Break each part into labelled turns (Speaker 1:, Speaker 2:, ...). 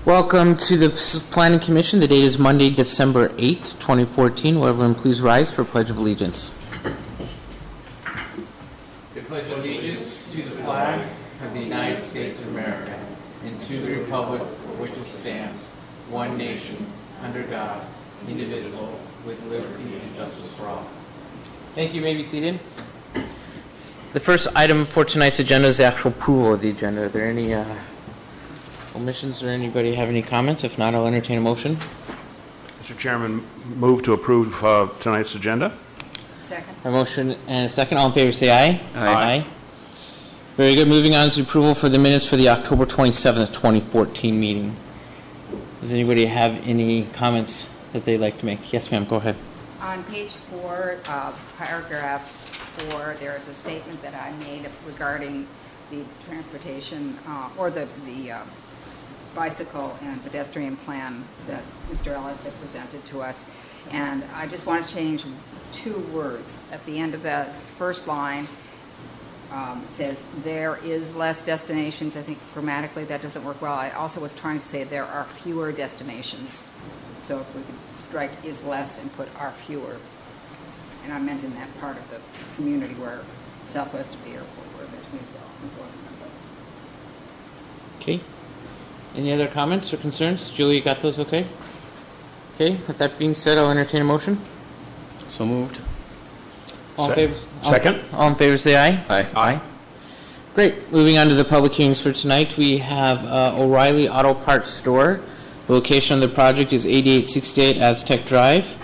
Speaker 1: Welcome to the Planning Commission. The date is Monday, December 8th, 2014. Will everyone please rise for Pledge of Allegiance? I pledge allegiance to the flag of the United States of America and to the republic for which it stands, one nation, under God, indivisible, with liberty and justice for all. Thank you. You may be seated. The first item for tonight's agenda is the actual approval of the agenda. Are there any omissions or anybody have any comments? If not, I'll entertain a motion.
Speaker 2: Mr. Chairman, move to approve tonight's agenda.
Speaker 3: Second.
Speaker 1: A motion and a second. All in favor say aye.
Speaker 2: Aye.
Speaker 1: Very good. Moving on to approval for the minutes for the October 27th, 2014 meeting. Does anybody have any comments that they'd like to make? Yes, ma'am. Go ahead.
Speaker 3: On page 4, paragraph 4, there is a statement that I made regarding the transportation or the bicycle and pedestrian plan that Mr. Ellis had presented to us. And I just want to change 2 words. At the end of that first line, it says, there is less destinations. I think grammatically that doesn't work well. I also was trying to say there are fewer destinations. So if we could strike is less and put are fewer. And I meant in that part of the community where southwest of the airport where there's new development.
Speaker 1: Okay. Any other comments or concerns? Julie, you got those okay? Okay. With that being said, I'll entertain a motion.
Speaker 4: So moved.
Speaker 1: All in favor?
Speaker 2: Second.
Speaker 1: All in favor say aye.
Speaker 4: Aye.
Speaker 1: Great. Moving on to the public hearings for tonight, we have O'Reilly Auto Parts Store. The location of the project is 8868 Aztec Drive.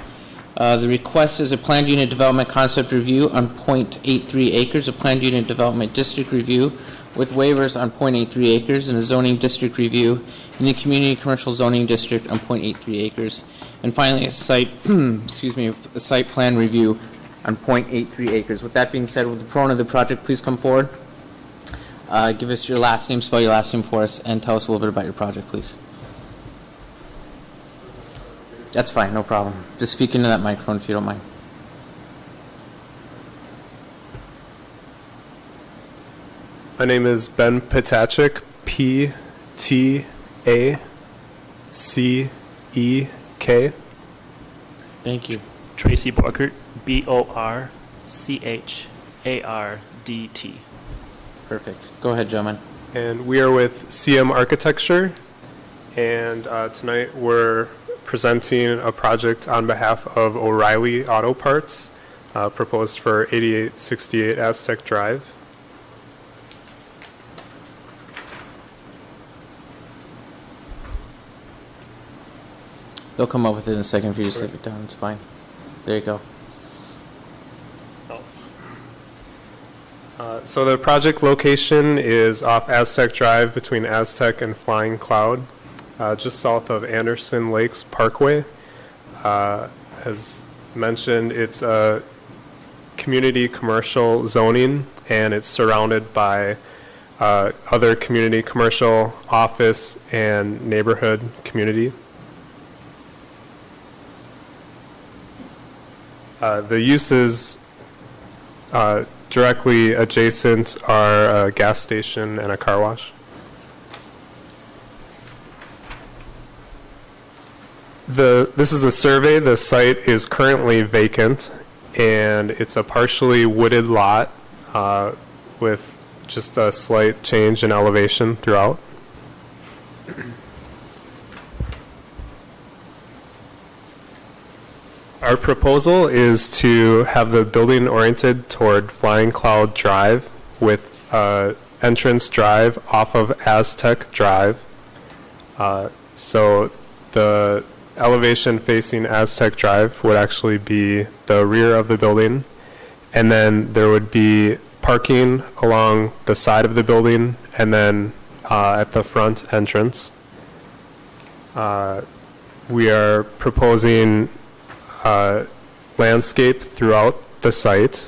Speaker 1: The request is a planned unit development concept review on 0.83 acres, a planned unit development district review with waivers on 0.83 acres, and a zoning district review in the community commercial zoning district on 0.83 acres. And finally, a site, a site plan review on 0.83 acres. With that being said, will the proponent of the project please come forward? Give us your last name, spell your last name for us, and tell us a little bit about your project, please. That's fine, no problem. Just speak into that microphone if you don't mind.
Speaker 5: My name is Ben Potacek, P-T-A-C-E-K.
Speaker 1: Thank you.
Speaker 4: Tracy Borkert, B-O-R-C-H-A-R-D-T.
Speaker 1: Perfect. Go ahead, gentlemen.
Speaker 5: And we are with CM Architecture. And tonight we're presenting a project on behalf of O'Reilly Auto Parts, proposed for 8868 Aztec Drive.
Speaker 1: They'll come up with it in a second for you to stick it down. It's fine. There you go.
Speaker 5: So the project location is off Aztec Drive between Aztec and Flying Cloud, just south of Anderson Lakes Parkway. As mentioned, it's a community commercial zoning, and it's surrounded by other community commercial, office, and neighborhood community. The uses directly adjacent are a gas station and a car wash. This is a survey. The site is currently vacant, and it's a partially wooded lot with just a slight change in elevation throughout. Our proposal is to have the building oriented toward Flying Cloud Drive with entrance drive off of Aztec Drive. So the elevation facing Aztec Drive would actually be the rear of the building, and then there would be parking along the side of the building and then at the front entrance. We are proposing landscape throughout the site.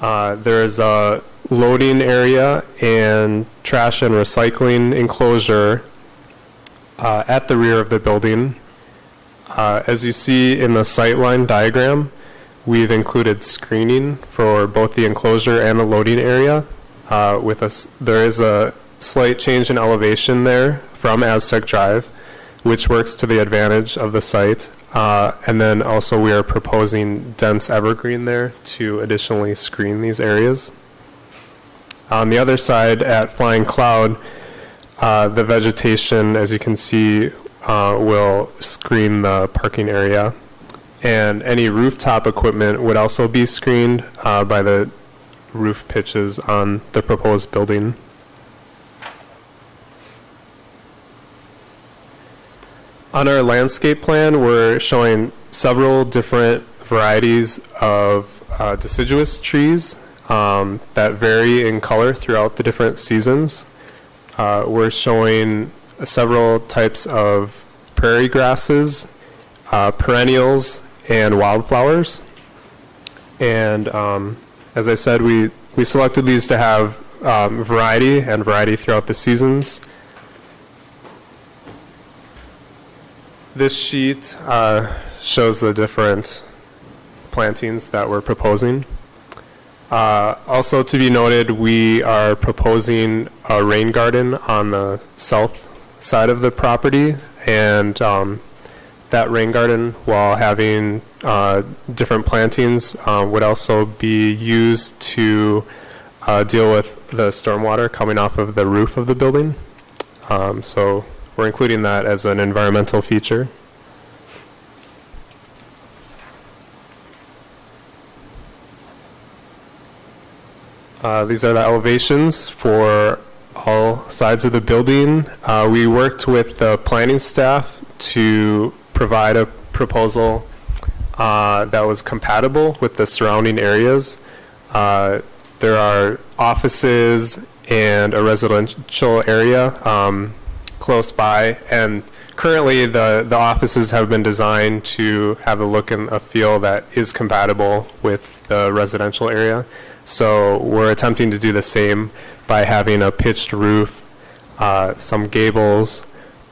Speaker 5: There is a loading area and trash and recycling enclosure at the rear of the building. As you see in the sightline diagram, we've included screening for both the enclosure and the loading area. There is a slight change in elevation there from Aztec Drive, which works to the advantage of the site. And then also we are proposing dense evergreen there to additionally screen these areas. On the other side at Flying Cloud, the vegetation, as you can see, will screen the parking area. And any rooftop equipment would also be screened by the roof pitches on the proposed building. On our landscape plan, we're showing several different varieties of deciduous trees that vary in color throughout the different seasons. We're showing several types of prairie grasses, perennials, and wildflowers. And as I said, we selected these to have variety throughout the seasons. This sheet shows the different plantings that we're proposing. Also to be noted, we are proposing a rain garden on the south side of the property, and that rain garden, while having different plantings, would also be used to deal with the stormwater coming off of the roof of the building. So we're including that as an environmental feature. These are the elevations for all sides of the building. We worked with the planning staff to provide a proposal that was compatible with the surrounding areas. There are offices and a residential area close by, and currently the offices have been designed to have a look and a feel that is compatible with the residential area. So we're attempting to do the same by having a pitched roof, some gables.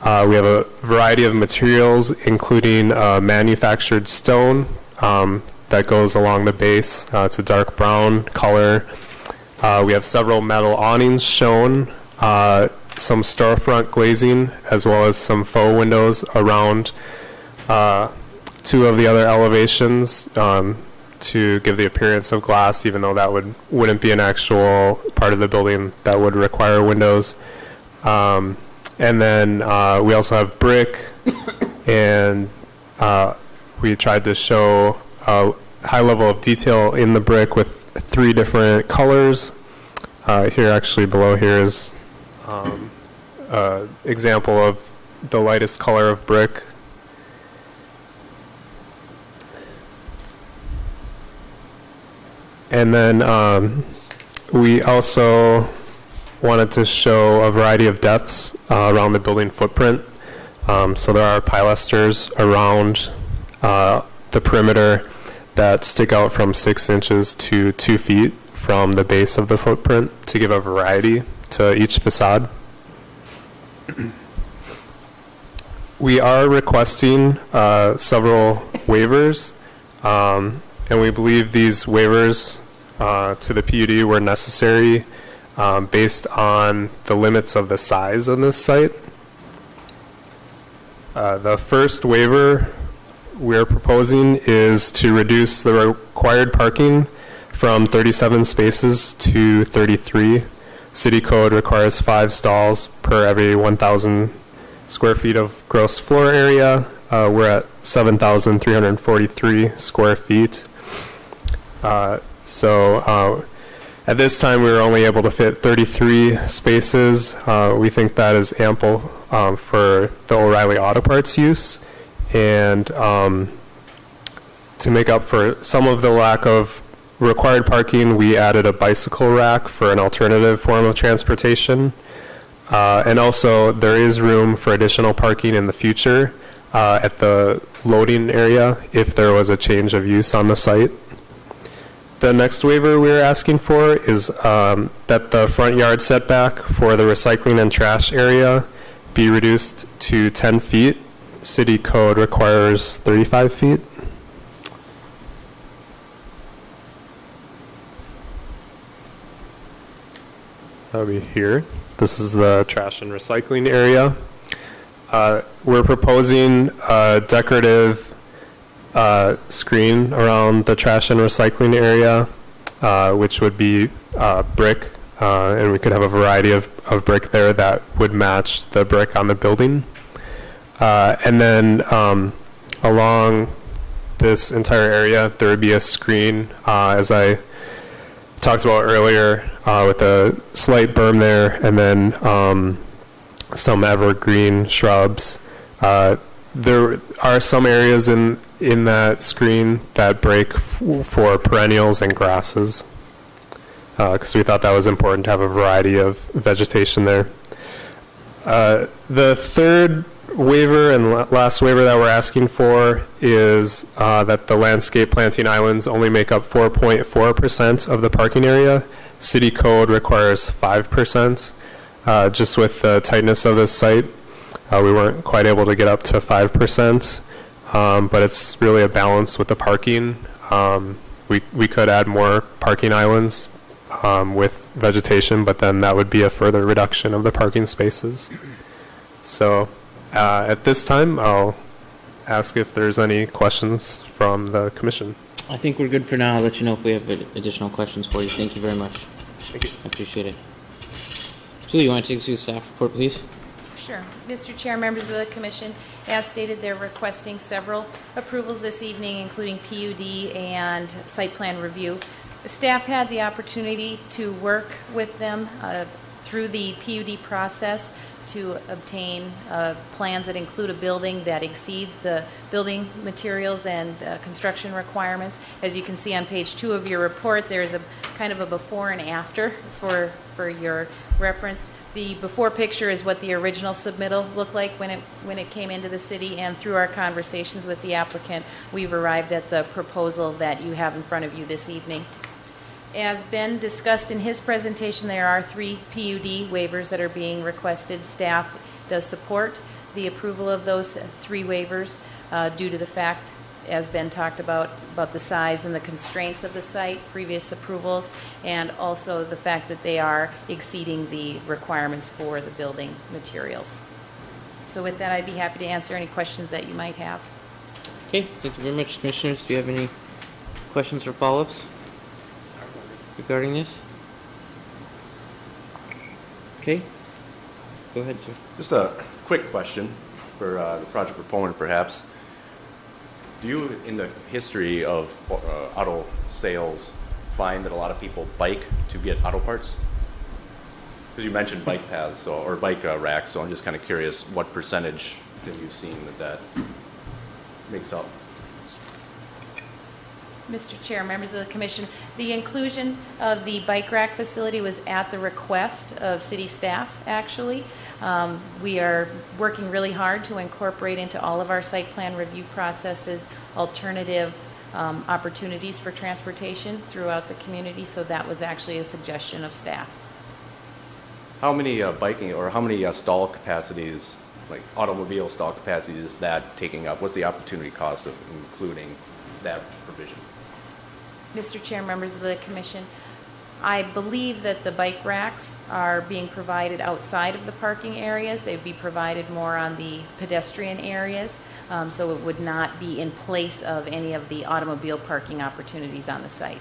Speaker 5: We have a variety of materials, including manufactured stone that goes along the base. It's a dark brown color. We have several metal awnings shown, some storefront glazing, as well as some faux windows around two of the other elevations to give the appearance of glass, even though that wouldn't be an actual part of the building that would require windows. And then we also have brick, and we tried to show a high level of detail in the brick with 3 different colors. Here, actually, below here is example of the lightest color of brick. And then we also wanted to show a variety of depths around the building footprint. So there are pilasters around the perimeter that stick out from 6 inches to 2 feet from the base of the footprint to give a variety to each facade. We are requesting several waivers, and we believe these waivers to the PUD were necessary based on the limits of the size of this site. The first waiver we're proposing is to reduce the required parking from 37 spaces to 33. City code requires 5 stalls per every 1,000 square feet of gross floor area. We're at 7,343 square feet. So at this time we were only able to fit 33 spaces. We think that is ample for the O'Reilly Auto Parts use, and to make up for some of the lack of required parking, we added a bicycle rack for an alternative form of transportation. And also there is room for additional parking in the future at the loading area if there was a change of use on the site. The next waiver we're asking for is that the front yard setback for the recycling and trash area be reduced to 10 feet. City code requires 35 feet. that would be here. This is the trash and recycling area. We're proposing a decorative screen around the trash and recycling area, which would be brick, and we could have a variety of brick there that would match the brick on the building. And then along this entire area, there would be a screen, as I talked about earlier, with a slight berm there, and then some evergreen shrubs. There are some areas in that screen that break for perennials and grasses, because we thought that was important to have a variety of vegetation there. The third waiver and last waiver that we're asking for is that the landscape planting islands only make up 4.4% of the parking area. City code requires 5%. Just with the tightness of this site, we weren't quite able to get up to 5%, but it's really a balance with the parking. We could add more parking islands with vegetation, but then that would be a further reduction of the parking spaces. So at this time, I'll ask if there's any questions from the commission.
Speaker 1: I think we're good for now. I'll let you know if we have additional questions for you. Thank you very much.
Speaker 2: Thank you.
Speaker 1: I appreciate it. Julie, you want to take us through the staff report, please?
Speaker 6: Sure. Mr. Chair, members of the Commission, as stated, they're requesting several approvals this evening, including PUD and site plan review. The staff had the opportunity to work with them through the PUD process to obtain plans that include a building that exceeds the building materials and construction requirements. As you can see on page 2 of your report, there's a kind of a before and after for your reference. The before picture is what the original submittal looked like when it came into the city, and through our conversations with the applicant, we've arrived at the proposal that you have in front of you this evening. As Ben discussed in his presentation, there are 3 PUD waivers that are being requested. Staff does support the approval of those 3 waivers due to the fact, as Ben talked about the size and the constraints of the site, previous approvals, and also the fact that they are exceeding the requirements for the building materials. So with that, I'd be happy to answer any questions that you might have.
Speaker 1: Okay, thank you very much. Commissioners, do you have any questions or follow-ups regarding this? Okay, go ahead, sir.
Speaker 7: Just a quick question for the project proponent, perhaps. Do you, in the history of auto sales, find that a lot of people bike to get auto parts? Because you mentioned bike paths or bike racks, so I'm just kind of curious what percentage have you seen that makes up?
Speaker 6: Mr. Chair, members of the Commission, the inclusion of the bike rack facility was at the request of city staff, actually. We are working really hard to incorporate into all of our site plan review processes alternative opportunities for transportation throughout the community, so that was actually a suggestion of staff.
Speaker 7: How many biking or how many stall capacities, like automobile stall capacities, is that taking up? What's the opportunity cost of including that provision?
Speaker 6: Mr. Chair, members of the Commission, I believe that the bike racks are being provided outside of the parking areas. They'd be provided more on the pedestrian areas, so it would not be in place of any of the automobile parking opportunities on the site.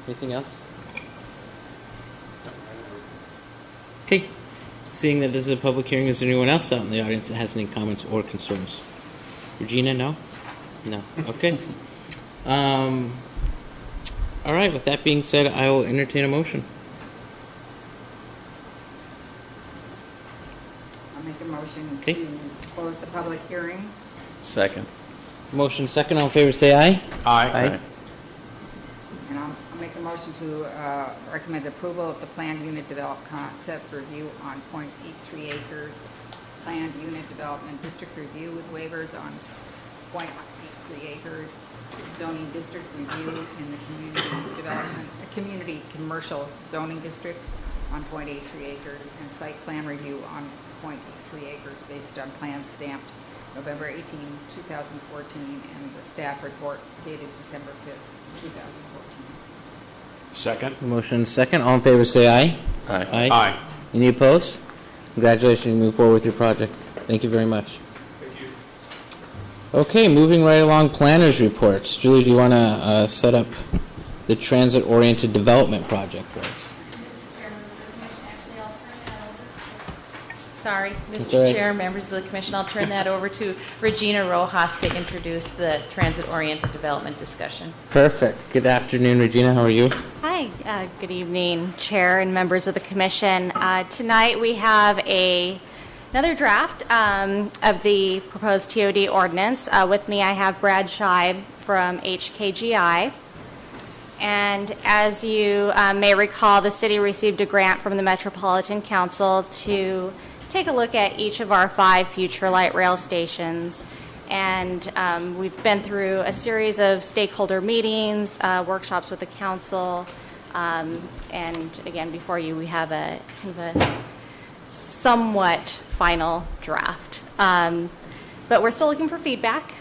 Speaker 1: Anything else? Okay, seeing that this is a public hearing, is there anyone else out in the audience that has any comments or concerns? Regina, no? No. Okay. All right, with that being said, I will entertain a motion.
Speaker 3: I'll make a motion
Speaker 1: Okay.
Speaker 3: to close the public hearing.
Speaker 4: Second.
Speaker 1: Motion second, all in favor say aye.
Speaker 2: Aye.
Speaker 3: And I'll make a motion to recommend approval of the planned unit development concept review on 0.83 acres, planned unit development district review with waivers on 0.83 acres, zoning district review in the community commercial zoning district on 0.83 acres, and site plan review on 0.83 acres based on plans stamped November 18, 2014, and the staff report dated December 5th, 2014.
Speaker 2: Second.
Speaker 1: Motion and second. All in favor, say aye.
Speaker 4: Aye.
Speaker 2: Aye.
Speaker 1: Any opposed? Congratulations, you move forward with your project. Thank you very much.
Speaker 5: Thank you.
Speaker 1: Okay, moving right along, planners reports. Julie, do you want to set up the transit-oriented development project for us?
Speaker 6: Sorry,
Speaker 1: That's all right.
Speaker 6: Mr. Chair, members of the commission, I'll turn that over to Regina Rojas to introduce the transit-oriented development discussion.
Speaker 1: Perfect. Good afternoon, Regina. How are you?
Speaker 8: Hi, good evening, Chair and members of the Commission. Tonight we have another draft of the proposed TOD ordinance. With me I have Brad Scheib from HKGI. And as you may recall, the city received a grant from the Metropolitan Council to take a look at each of our 5 future light rail stations. And we've been through a series of stakeholder meetings, workshops with the council, and again, before you, we have a kind of a somewhat final draft. But we're still looking for feedback.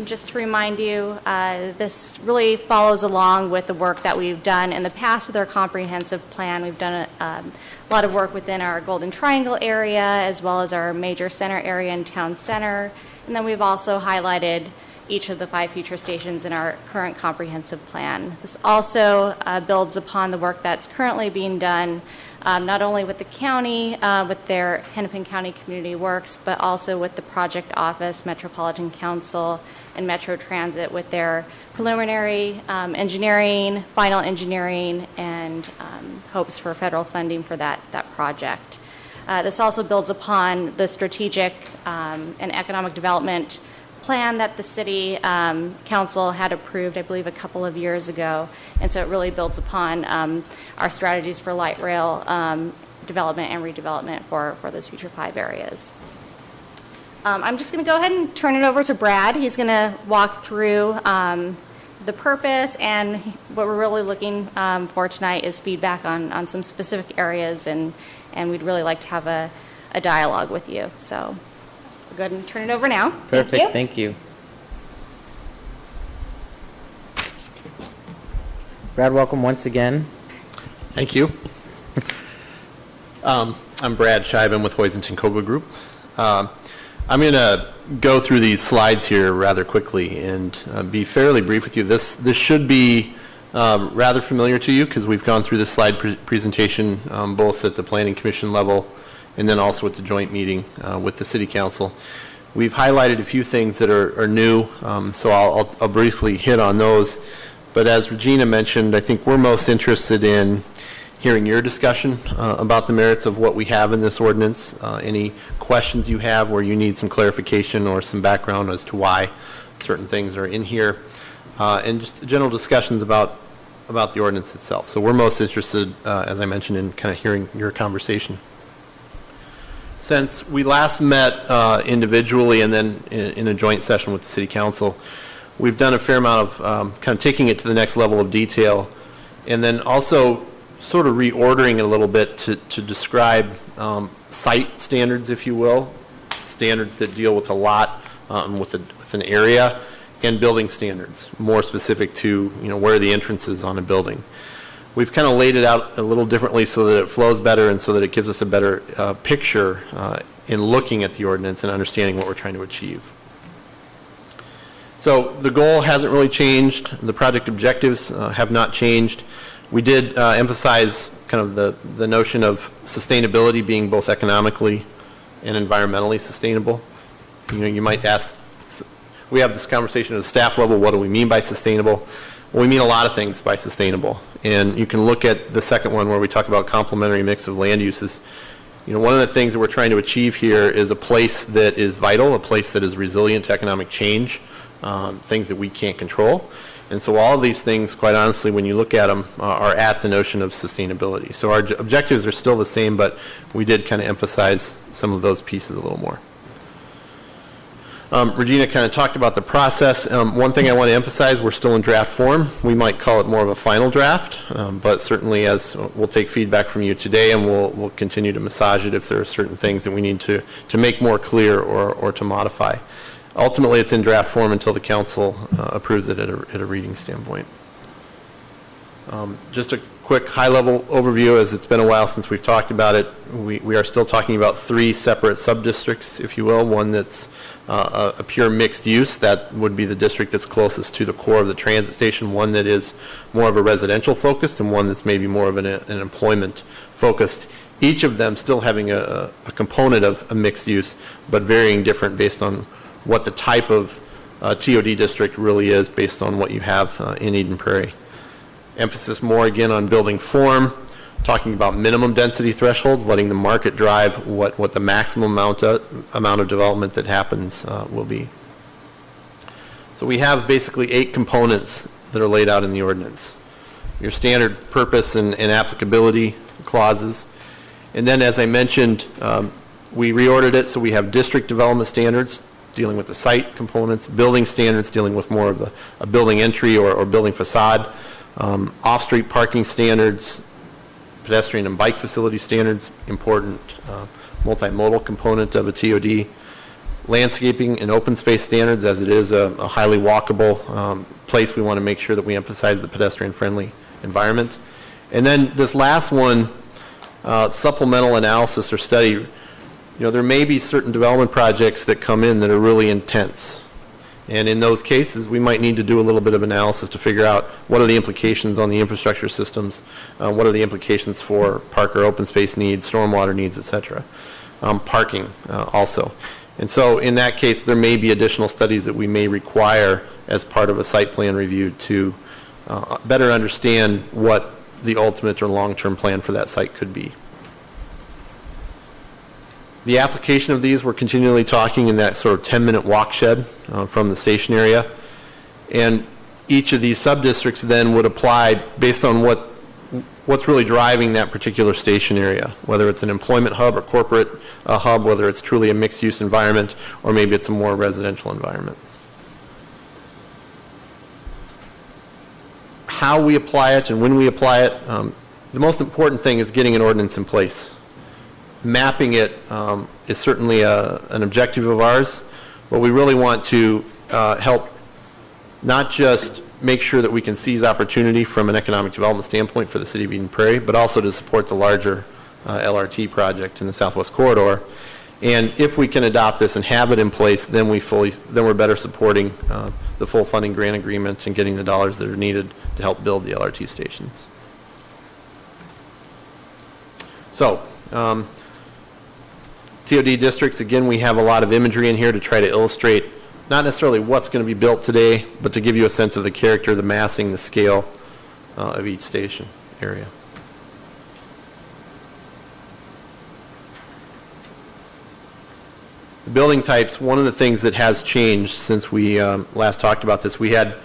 Speaker 8: Just to remind you, this really follows along with the work that we've done in the past with our comprehensive plan. We've done a lot of work within our Golden Triangle area, as well as our major center area and town center. And then we've also highlighted each of the 5 future stations in our current comprehensive plan. This also builds upon the work that's currently being done, not only with the county, with their Hennepin County Community Works, but also with the Project Office, Metropolitan Council, and Metro Transit with their preliminary engineering, final engineering, and hopes for federal funding for that project. This also builds upon the strategic and economic development plan that the city council had approved, I believe, a couple of years ago. And so it really builds upon our strategies for light rail development and redevelopment for those future 5 areas. I'm just going to go ahead and turn it over to Brad. He's going to walk through the purpose, and what we're really looking for tonight is feedback on some specific areas, and we'd really like to have a dialogue with you. So go ahead and turn it over now.
Speaker 1: Perfect. Thank you. Brad, welcome once again.
Speaker 9: Thank you. I'm Brad Scheib. I'm with Hoisington Kogler Group. I'm going to go through these slides here rather quickly and be fairly brief with you. This should be rather familiar to you because we've gone through this slide presentation both at the Planning Commission level and then also at the joint meeting with the City Council. We've highlighted a few things that are new, so I'll briefly hit on those. But as Regina mentioned, I think we're most interested in hearing your discussion about the merits of what we have in this ordinance, any questions you have where you need some clarification or some background as to why certain things are in here, and just general discussions about the ordinance itself. So we're most interested, as I mentioned, in kind of hearing your conversation. Since we last met individually and then in a joint session with the City Council, we've done a fair amount of kind of taking it to the next level of detail, and then also sort of reordering it a little bit to describe site standards, if you will, standards that deal with a lot, with an area, and building standards, more specific to where the entrance is on a building. We've kind of laid it out a little differently so that it flows better and so that it gives us a better picture in looking at the ordinance and understanding what we're trying to achieve. So the goal hasn't really changed. The project objectives have not changed. We did emphasize kind of the notion of sustainability being both economically and environmentally sustainable. You might ask, we have this conversation at the staff level, what do we mean by sustainable? Well, we mean a lot of things by sustainable. And you can look at the second one where we talk about complementary mix of land uses. One of the things that we're trying to achieve here is a place that is vital, a place that is resilient to economic change, things that we can't control. And so all of these things, quite honestly, when you look at them, are at the notion of sustainability. So our objectives are still the same, but we did kind of emphasize some of those pieces a little more. Regina kind of talked about the process. One thing I want to emphasize, we're still in draft form. We might call it more of a final draft, but certainly as we'll take feedback from you today, and we'll continue to massage it if there are certain things that we need to make more clear or to modify. Ultimately, it's in draft form until the council approves it at a reading standpoint. Just a quick high-level overview, as it's been a while since we've talked about it. We are still talking about 3 separate sub-districts, if you will. One that's a pure mixed use. That would be the district that's closest to the core of the transit station. One that is more of a residential focused, and one that's maybe more of an employment focused. Each of them still having a component of a mixed use, but varying different based on what the type of TOD district really is based on what you have in Eden Prairie. Emphasis more again on building form, talking about minimum density thresholds, letting the market drive what the maximum amount of development that happens will be. So we have basically 8 components that are laid out in the ordinance. Your standard purpose and applicability clauses. And then, as I mentioned, we reordered it so we have district development standards dealing with the site components, building standards dealing with more of a building entry or building facade, off-street parking standards, pedestrian and bike facility standards, important multimodal component of a TOD, landscaping and open space standards, as it is a highly walkable place. We want to make sure that we emphasize the pedestrian-friendly environment. And then this last one, supplemental analysis or study. There may be certain development projects that come in that are really intense. And in those cases, we might need to do a little bit of analysis to figure out what are the implications on the infrastructure systems, what are the implications for park or open space needs, stormwater needs, et cetera. Parking also. And so in that case, there may be additional studies that we may require as part of a site plan review to better understand what the ultimate or long-term plan for that site could be. The application of these, we're continually talking in that sort of 10-minute walk shed from the station area. And each of these sub-districts then would apply based on what's really driving that particular station area, whether it's an employment hub or corporate hub, whether it's truly a mixed-use environment, or maybe it's a more residential environment. How we apply it and when we apply it, the most important thing is getting an ordinance in place. Mapping it is certainly an objective of ours, but we really want to help not just make sure that we can seize opportunity from an economic development standpoint for the city of Eden Prairie, but also to support the larger LRT project in the Southwest Corridor. And if we can adopt this and have it in place, then we're better supporting the full funding grant agreement and getting the dollars that are needed to help build the LRT stations. So, TOD districts, again, we have a lot of imagery in here to try to illustrate not necessarily what's going to be built today, but to give you a sense of the character, the massing, the scale of each station area. The building types, one of the things that has changed since we last talked about this, we had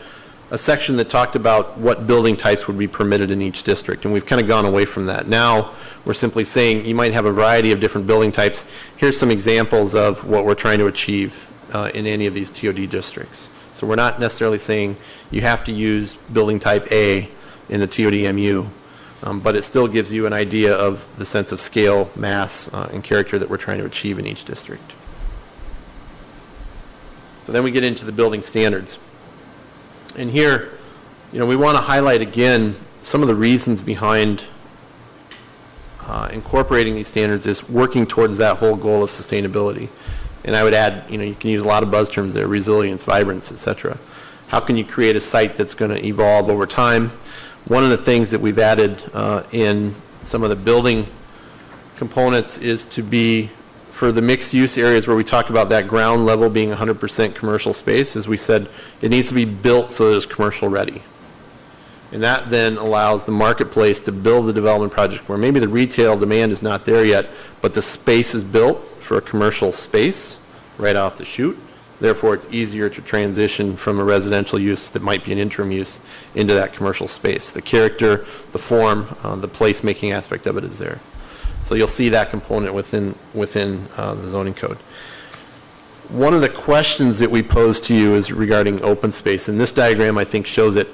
Speaker 9: a section that talked about what building types would be permitted in each district, and we've kind of gone away from that. Now we're simply saying you might have a variety of different building types. Here's some examples of what we're trying to achieve in any of these TOD districts. So we're not necessarily saying you have to use building type A in the TOD-MU, but it still gives you an idea of the sense of scale, mass, and character that we're trying to achieve in each district. So then we get into the building standards. And here, we want to highlight again some of the reasons behind incorporating these standards is working towards that whole goal of sustainability. And I would add, you can use a lot of buzz terms there, resilience, vibrance, et cetera. How can you create a site that's going to evolve over time? One of the things that we've added in some of the building components is to be, for the mixed use areas where we talk about that ground level being 100% commercial space, as we said, it needs to be built so that it's commercial ready. And that then allows the marketplace to build the development project where maybe the retail demand is not there yet, but the space is built for a commercial space right off the chute. Therefore, it's easier to transition from a residential use that might be an interim use into that commercial space. The character, the form, the place-making aspect of it is there. So you'll see that component within the zoning code. One of the questions that we pose to you is regarding open space, and this diagram I think shows it.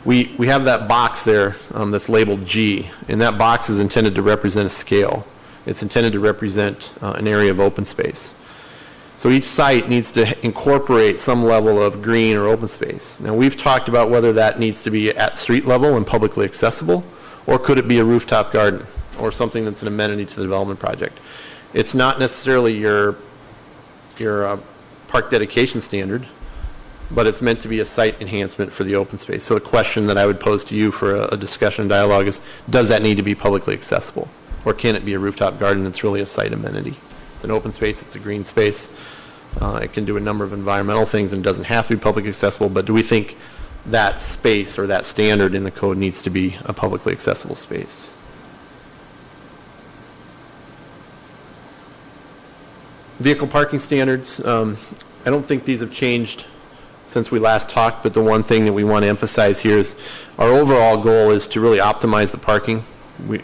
Speaker 9: We have that box there that's labeled G, and that box is intended to represent a scale. It's intended to represent an area of open space. So each site needs to incorporate some level of green or open space. Now, we've talked about whether that needs to be at street level and publicly accessible, or could it be a rooftop garden, or something that's an amenity to the development project. It's not necessarily your park dedication standard, but it's meant to be a site enhancement for the open space. So the question that I would pose to you for a discussion dialogue is, does that need to be publicly accessible? Or can it be a rooftop garden that's really a site amenity? It's an open space, it's a green space. It can do a number of environmental things and doesn't have to be publicly accessible, but do we think that space or that standard in the code needs to be a publicly accessible space? Vehicle parking standards, I don't think these have changed since we last talked, but the one thing that we want to emphasize here is our overall goal is to really optimize the parking. We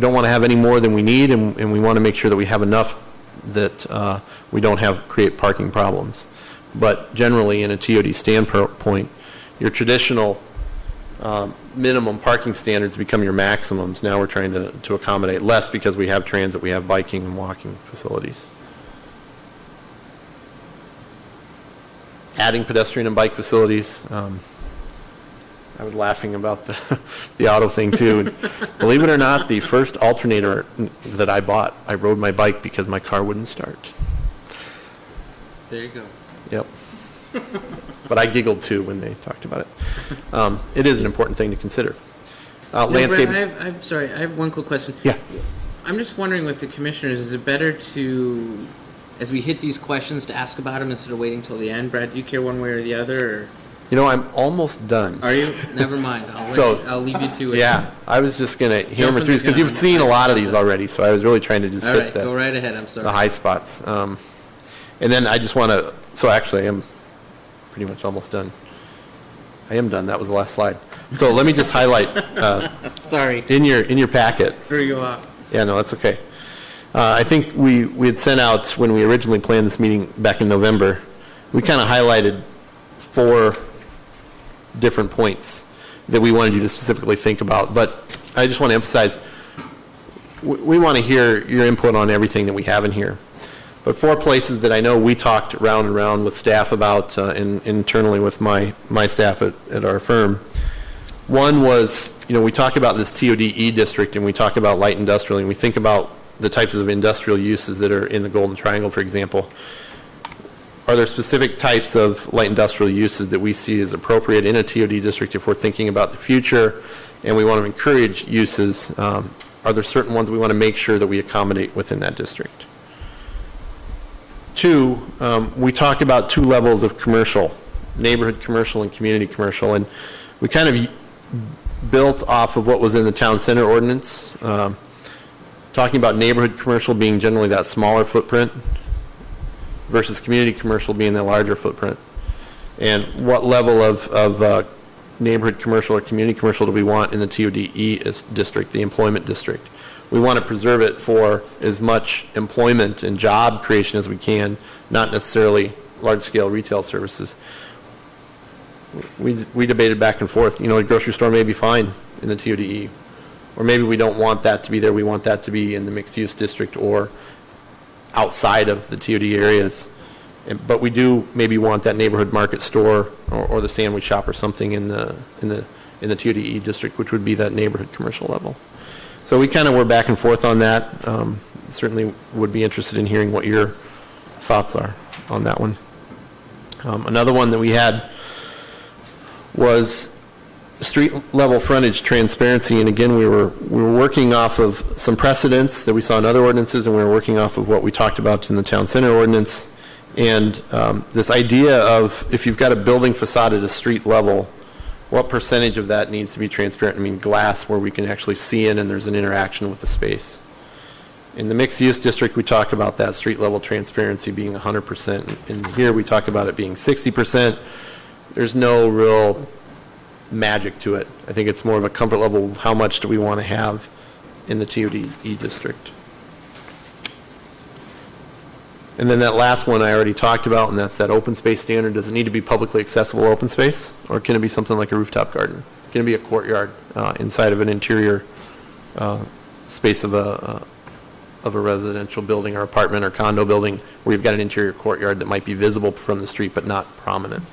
Speaker 9: don't want to have any more than we need, and we want to make sure that we have enough that we don't create parking problems. But generally, in a TOD standpoint, your traditional minimum parking standards become your maximums. Now we're trying to accommodate less because we have transit, we have biking and walking facilities. Adding pedestrian and bike facilities. I was laughing about the auto thing too. And believe it or not, the first alternator that I bought, I rode my bike because my car wouldn't start.
Speaker 1: There you go.
Speaker 9: Yep. But I giggled too when they talked about it. It is an important thing to consider. Landscape.
Speaker 1: Brad, I'm sorry, I have one quick question.
Speaker 9: Yeah.
Speaker 1: I'm just wondering with the commissioners, is it better to, as we hit these questions, to ask about them instead of waiting till the end? Brad, do you care one way or the other? Or?
Speaker 9: You know, I'm almost done.
Speaker 1: Are you? Never mind. I'll leave you to it.
Speaker 9: Yeah, I was just going to hammer through this because you've seen a lot of these already, so I was really trying to just hit
Speaker 1: go right ahead. I'm sorry.
Speaker 9: The high spots. And then I just want to, so actually I am pretty much almost done. I am done. That was the last slide. So let me just highlight.
Speaker 1: Sorry.
Speaker 9: In your packet.
Speaker 1: Threw you off.
Speaker 9: Yeah, no, that's okay. I think we had sent out, when we originally planned this meeting back in November, we kind of highlighted 4 different points that we wanted you to specifically think about. But I just want to emphasize, we want to hear your input on everything that we have in here. But 4 places that I know we talked round and round with staff about, internally with my staff at our firm. One was, we talk about this TOD-E district, and we talk about light industrial, and we think about the types of industrial uses that are in the Golden Triangle, for example. Are there specific types of light industrial uses that we see as appropriate in a TOD district if we're thinking about the future and we want to encourage uses? Are there certain ones we want to make sure that we accommodate within that district? 2, we talk about 2 levels of commercial, neighborhood commercial and community commercial, and we kind of built off of what was in the town center ordinance, talking about neighborhood commercial being generally that smaller footprint versus community commercial being the larger footprint. And what level of neighborhood commercial or community commercial do we want in the TOD-E district, the employment district? We want to preserve it for as much employment and job creation as we can, not necessarily large-scale retail services. We debated back and forth. A grocery store may be fine in the TOD-E, or maybe we don't want that to be there. We want that to be in the mixed-use district or outside of the TOD areas. But we do maybe want that neighborhood market store or the sandwich shop or something in the TOD-E district, which would be that neighborhood commercial level. So we kind of were back and forth on that. Certainly would be interested in hearing what your thoughts are on that one. Another one that we had was street level frontage transparency, and again we were working off of some precedents that we saw in other ordinances, and we were working off of what we talked about in the town center ordinance, and this idea of if you've got a building facade at a street level, what percentage of that needs to be transparent? I mean, glass where we can actually see in and there's an interaction with the space. In the mixed use district, we talk about that street level transparency being 100%, and here we talk about it being 60%. There's no real magic to it. I think it's more of a comfort level of how much do we want to have in the TOD-E district. And then that last one I already talked about, and that's that open space standard. Does it need to be publicly accessible open space, or can it be something like a rooftop garden? Can it be a courtyard inside of an interior space of a of a residential building or apartment or condo building where you've got an interior courtyard that might be visible from the street but not prominent.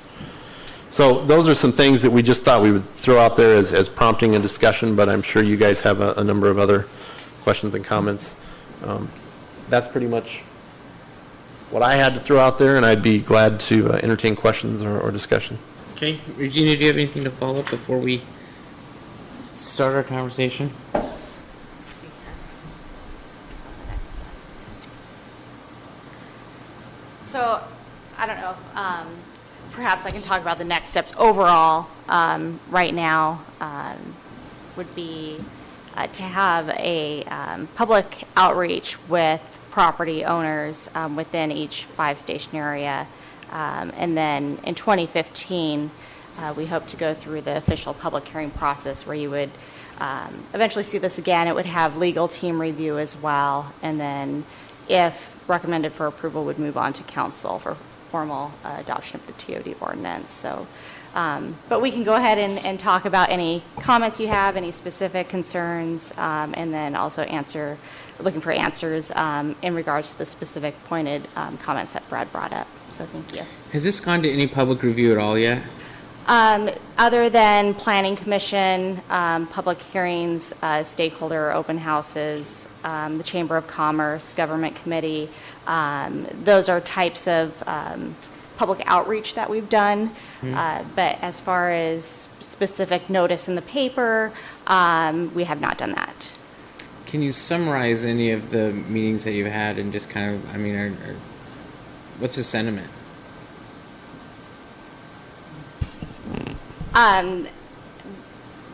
Speaker 9: So those are some things that we just thought we would throw out there as prompting a discussion, but I'm sure you guys have a number of other questions and comments. That's pretty much what I had to throw out there, and I'd be glad to entertain questions or discussion.
Speaker 1: Okay, Regina, do you have anything to follow up before we start our conversation?
Speaker 8: So, I don't know, perhaps I can talk about the next steps overall right now would be to have a public outreach with property owners within each 5-station area. And then in 2015, we hope to go through the official public hearing process where you would eventually see this again. It would have legal team review as well. And then if recommended for approval, would move on to council for formal adoption of the TOD ordinance. So, but we can go ahead and talk about any comments you have, any specific concerns, and then also looking for answers in regards to the specific pointed comments that Brad brought up. So thank you.
Speaker 1: Has this gone to any public review at all yet?
Speaker 8: Other than planning commission, public hearings, stakeholder open houses, the Chamber of Commerce, government committee, those are types of public outreach that we've done. But as far as specific notice in the paper, we have not done that.
Speaker 1: Can you summarize any of the meetings that you've had and just kind of, I mean, what's the sentiment?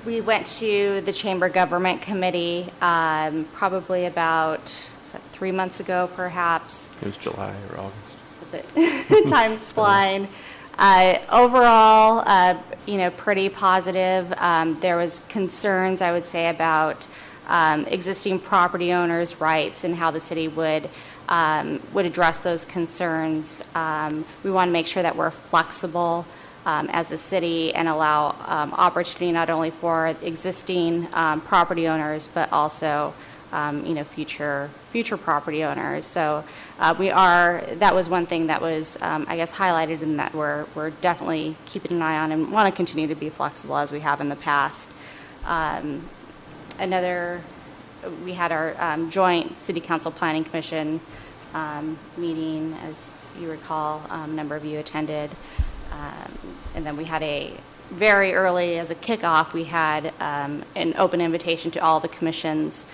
Speaker 8: We went to the Chamber Government Committee probably about 3 months ago, perhaps.
Speaker 9: It was July or August.
Speaker 8: Was it? Time's flying. Overall, pretty positive. There was concerns, I would say, about existing property owners' rights and how the city would address those concerns. We want to make sure that we're flexible as a city and allow opportunity not only for existing property owners but also future property owners. So that was one thing that was I guess highlighted in that we're definitely keeping an eye on and want to continue to be flexible as we have in the past. We had our joint City Council Planning Commission meeting, as you recall, a number of you attended. And then we had very early as a kickoff, we had an open invitation to all the commissions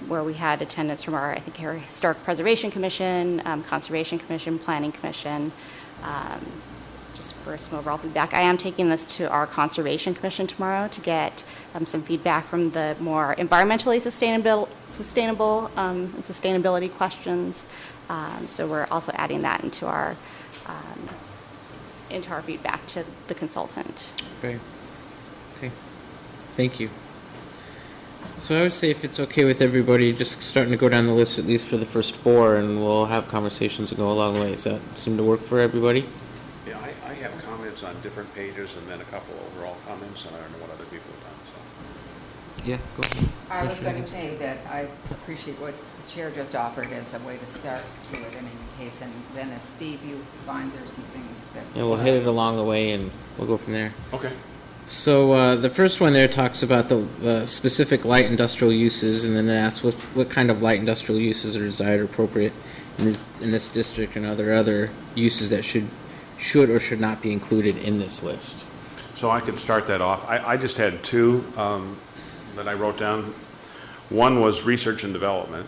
Speaker 8: where we had attendance from our Historic Preservation Commission, Conservation Commission, Planning Commission, just for some overall feedback. I am taking this to our Conservation Commission tomorrow to get some feedback from the more environmentally sustainable and sustainability questions. So we're also adding that into our feedback to the consultant.
Speaker 1: Great. Okay. Thank you. So I would say if it's okay with everybody, just starting to go down the list at least for the first 4, and we'll have conversations and go a long way. Does that seem to work for everybody?
Speaker 2: Yeah, I have comments on different pages and then a couple overall comments, and I don't know what other people have done, so.
Speaker 1: Yeah, go ahead.
Speaker 3: I was going to say that I appreciate what the chair just offered as a way to start through it in any case, and then if Steve, you find there's some things that...
Speaker 1: Yeah, we'll hit it along the way and we'll go from there.
Speaker 2: Okay.
Speaker 1: So the first one there talks about the specific light industrial uses, and then it asks what kind of light industrial uses are desired or appropriate in this district, and other uses that should or should not be included in this list.
Speaker 2: So I could start that off. I just had 2 that I wrote down. One was research and development.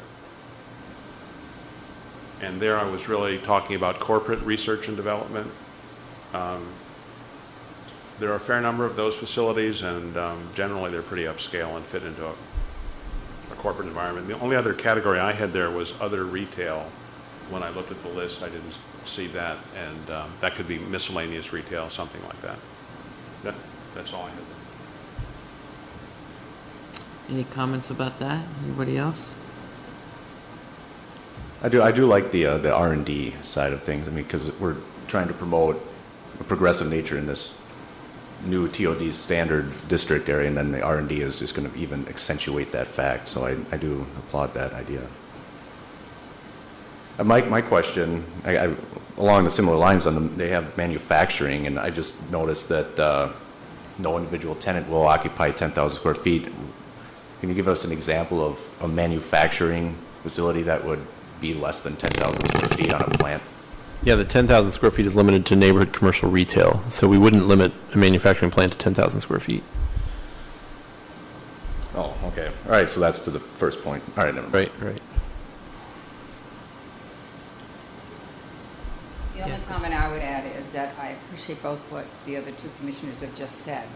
Speaker 2: And there I was really talking about corporate research and development. There are a fair number of those facilities, and generally they're pretty upscale and fit into a corporate environment. The only other category I had there was other retail. When I looked at the list, I didn't see that, and that could be miscellaneous retail, something like that. That's all I had there.
Speaker 1: Any comments about that? Anybody else?
Speaker 10: I do like the R&D side of things. I mean, because we're trying to promote a progressive nature in this new TOD standard district area, and then the R&D is just going to even accentuate that fact. So I do applaud that idea. My question, along the similar lines, they have manufacturing, and I just noticed that no individual tenant will occupy 10,000 square feet. Can you give us an example of a manufacturing facility that would be less than 10,000 square feet on a plant?
Speaker 9: Yeah, the 10,000 square feet is limited to neighborhood commercial retail, so we wouldn't limit a manufacturing plant to 10,000 square feet.
Speaker 10: Oh, okay. All right, so that's to the first point. All right, never mind.
Speaker 9: Right.
Speaker 3: The only comment I would add is that I appreciate both what the other two commissioners have just said.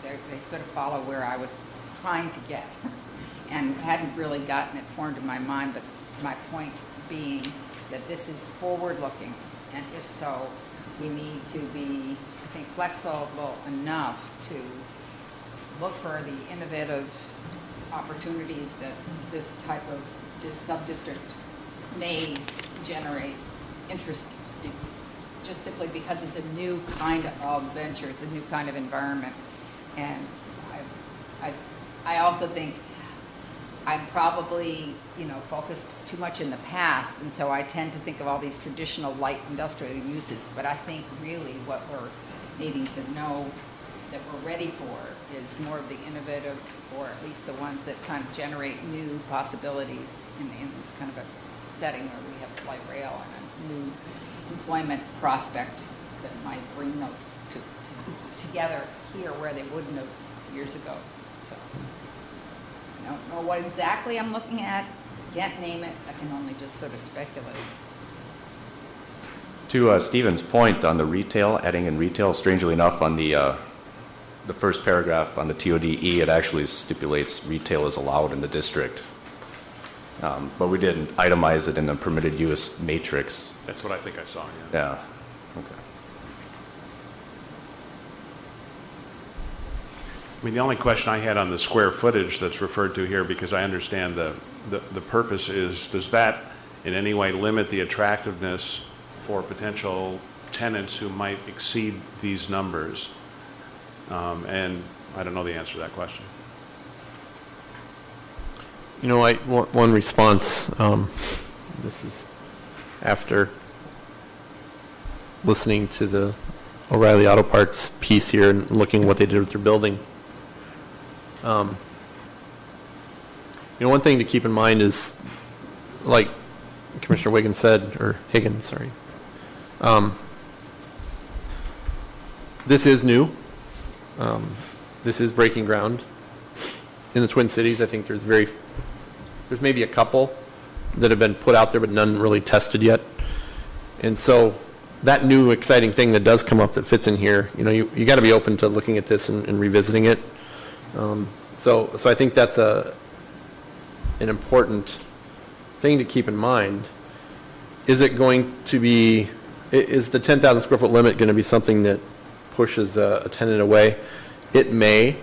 Speaker 3: They sort of follow where I was trying to get and hadn't really gotten it formed in my mind, but my point being that this is forward-looking, and if so, we need to be, I think, flexible enough to look for the innovative opportunities that this type of sub-district may generate interest in, just simply because it's a new kind of venture, it's a new kind of environment. And I also think I'm probably, focused too much in the past, and so I tend to think of all these traditional light industrial uses, but I think really what we're needing to know that we're ready for is more of the innovative, or at least the ones that kind of generate new possibilities in this kind of a setting where we have light rail and a new employment prospect that might bring those together here where they wouldn't have years ago. So I don't know what exactly I'm looking at. Can't name it. I can only just sort of speculate.
Speaker 10: To Stephen's point on the retail, adding in retail, strangely enough, on the first paragraph on the TODE, it actually stipulates retail is allowed in the district. But we didn't itemize it in the permitted use matrix.
Speaker 2: That's what I think I saw,
Speaker 10: Yeah. Okay.
Speaker 2: I mean, the only question I had on the square footage that's referred to here, because I understand the purpose is, does that in any way limit the attractiveness for potential tenants who might exceed these numbers? And I don't know the answer to that question.
Speaker 9: One response, this is after listening to the O'Reilly Auto Parts piece here and looking what they did with their building. One thing to keep in mind is, like Commissioner Higgins said, this is new. This is breaking ground in the Twin Cities. I think there's maybe a couple that have been put out there, but none really tested yet. And so that new exciting thing that does come up that fits in here, you got to be open to looking at this and revisiting it. So I think that's an important thing to keep in mind. Is the 10,000 square foot limit going to be something that pushes a tenant away? It may,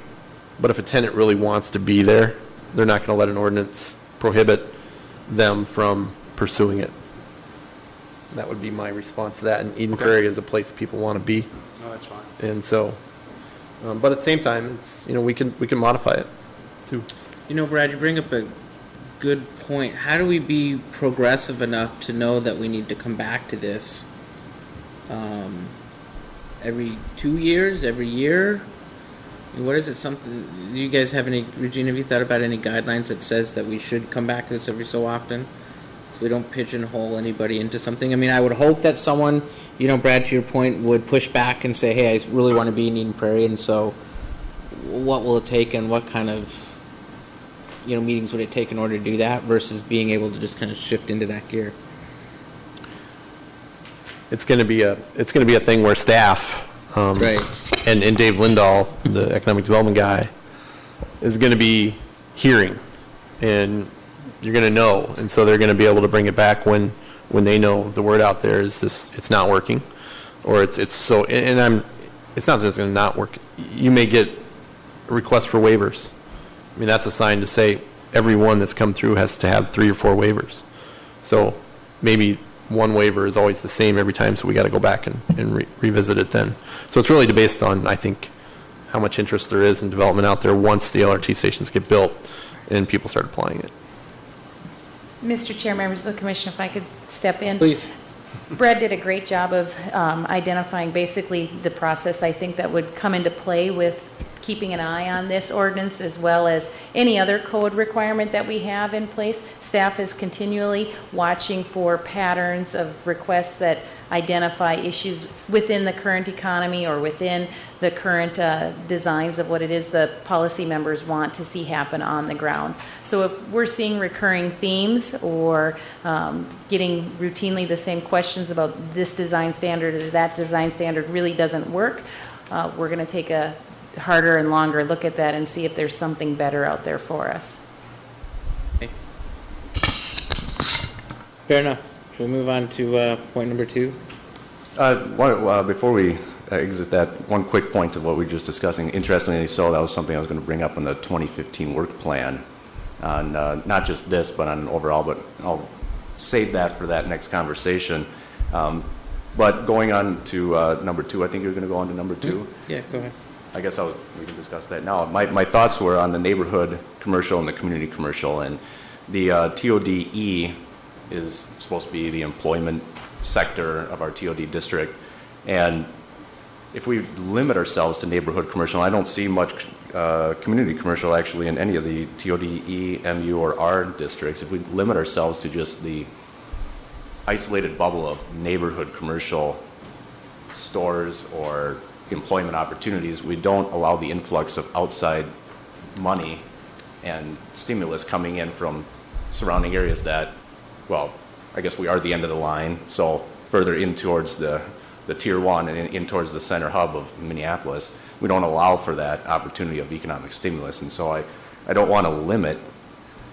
Speaker 9: but if a tenant really wants to be there, they're not going to let an ordinance prohibit them from pursuing it. That would be my response to that. And Eden Prairie is a place people want to be.
Speaker 2: No, that's fine.
Speaker 9: And so, but at the same time, it's, we can modify it too.
Speaker 1: Brad, you bring up a good point. How do we be progressive enough to know that we need to come back to this every 2 years, every year? What is it? Something? Do you guys have any, Regina? Have you thought about any guidelines that says that we should come back to this every so often, so we don't pigeonhole anybody into something? I mean, I would hope that someone, Brad, to your point, would push back and say, "Hey, I really want to be in Eden Prairie," and so, what will it take, and what kind of, meetings would it take in order to do that, versus being able to just kind of shift into that gear?
Speaker 9: It's going to be a thing where staff.
Speaker 1: Right.
Speaker 9: And Dave Lindahl, the economic development guy, is going to be hearing, and you're going to know, and so they're going to be able to bring it back when they know the word out there is this, it's not working, or it's so, and it's not that it's going to not work. You may get a request for waivers. I mean, that's a sign to say everyone that's come through has to have 3 or 4 waivers. So maybe one waiver is always the same every time, so we got to go back and revisit it then. So it's really based on, I think, how much interest there is in development out there once the LRT stations get built and people start applying it.
Speaker 6: Mr. Chair, members of the commission, if I could step in.
Speaker 1: Please.
Speaker 6: Brad did a great job of identifying basically the process I think that would come into play with keeping an eye on this ordinance as well as any other code requirement that we have in place. Staff is continually watching for patterns of requests that identify issues within the current economy or within the current designs of what it is the policy members want to see happen on the ground. So if we're seeing recurring themes or getting routinely the same questions about this design standard or that design standard really doesn't work, we're going to take a harder and longer look at that and see if there's something better out there for us.
Speaker 1: Okay. Fair enough. Should we move on to point number 2?
Speaker 10: Before we exit that, one quick point to what we were just discussing. Interestingly so, that was something I was going to bring up in the 2015 work plan on not just this, but on overall, but I'll save that for that next conversation. But going on to number 2, I think you're going to go on to number 2?
Speaker 1: Yeah, go ahead.
Speaker 10: I guess we can discuss that now. My thoughts were on the neighborhood commercial and the community commercial, and the TODE is supposed to be the employment sector of our TOD district. And if we limit ourselves to neighborhood commercial, I don't see much community commercial actually in any of the TODE, MU, or R districts. If we limit ourselves to just the isolated bubble of neighborhood commercial stores or employment opportunities, we don't allow the influx of outside money and stimulus coming in from surrounding areas that, well, I guess we are the end of the line, so further in towards the tier 1 and in towards the center hub of Minneapolis, we don't allow for that opportunity of economic stimulus. And so I don't want to limit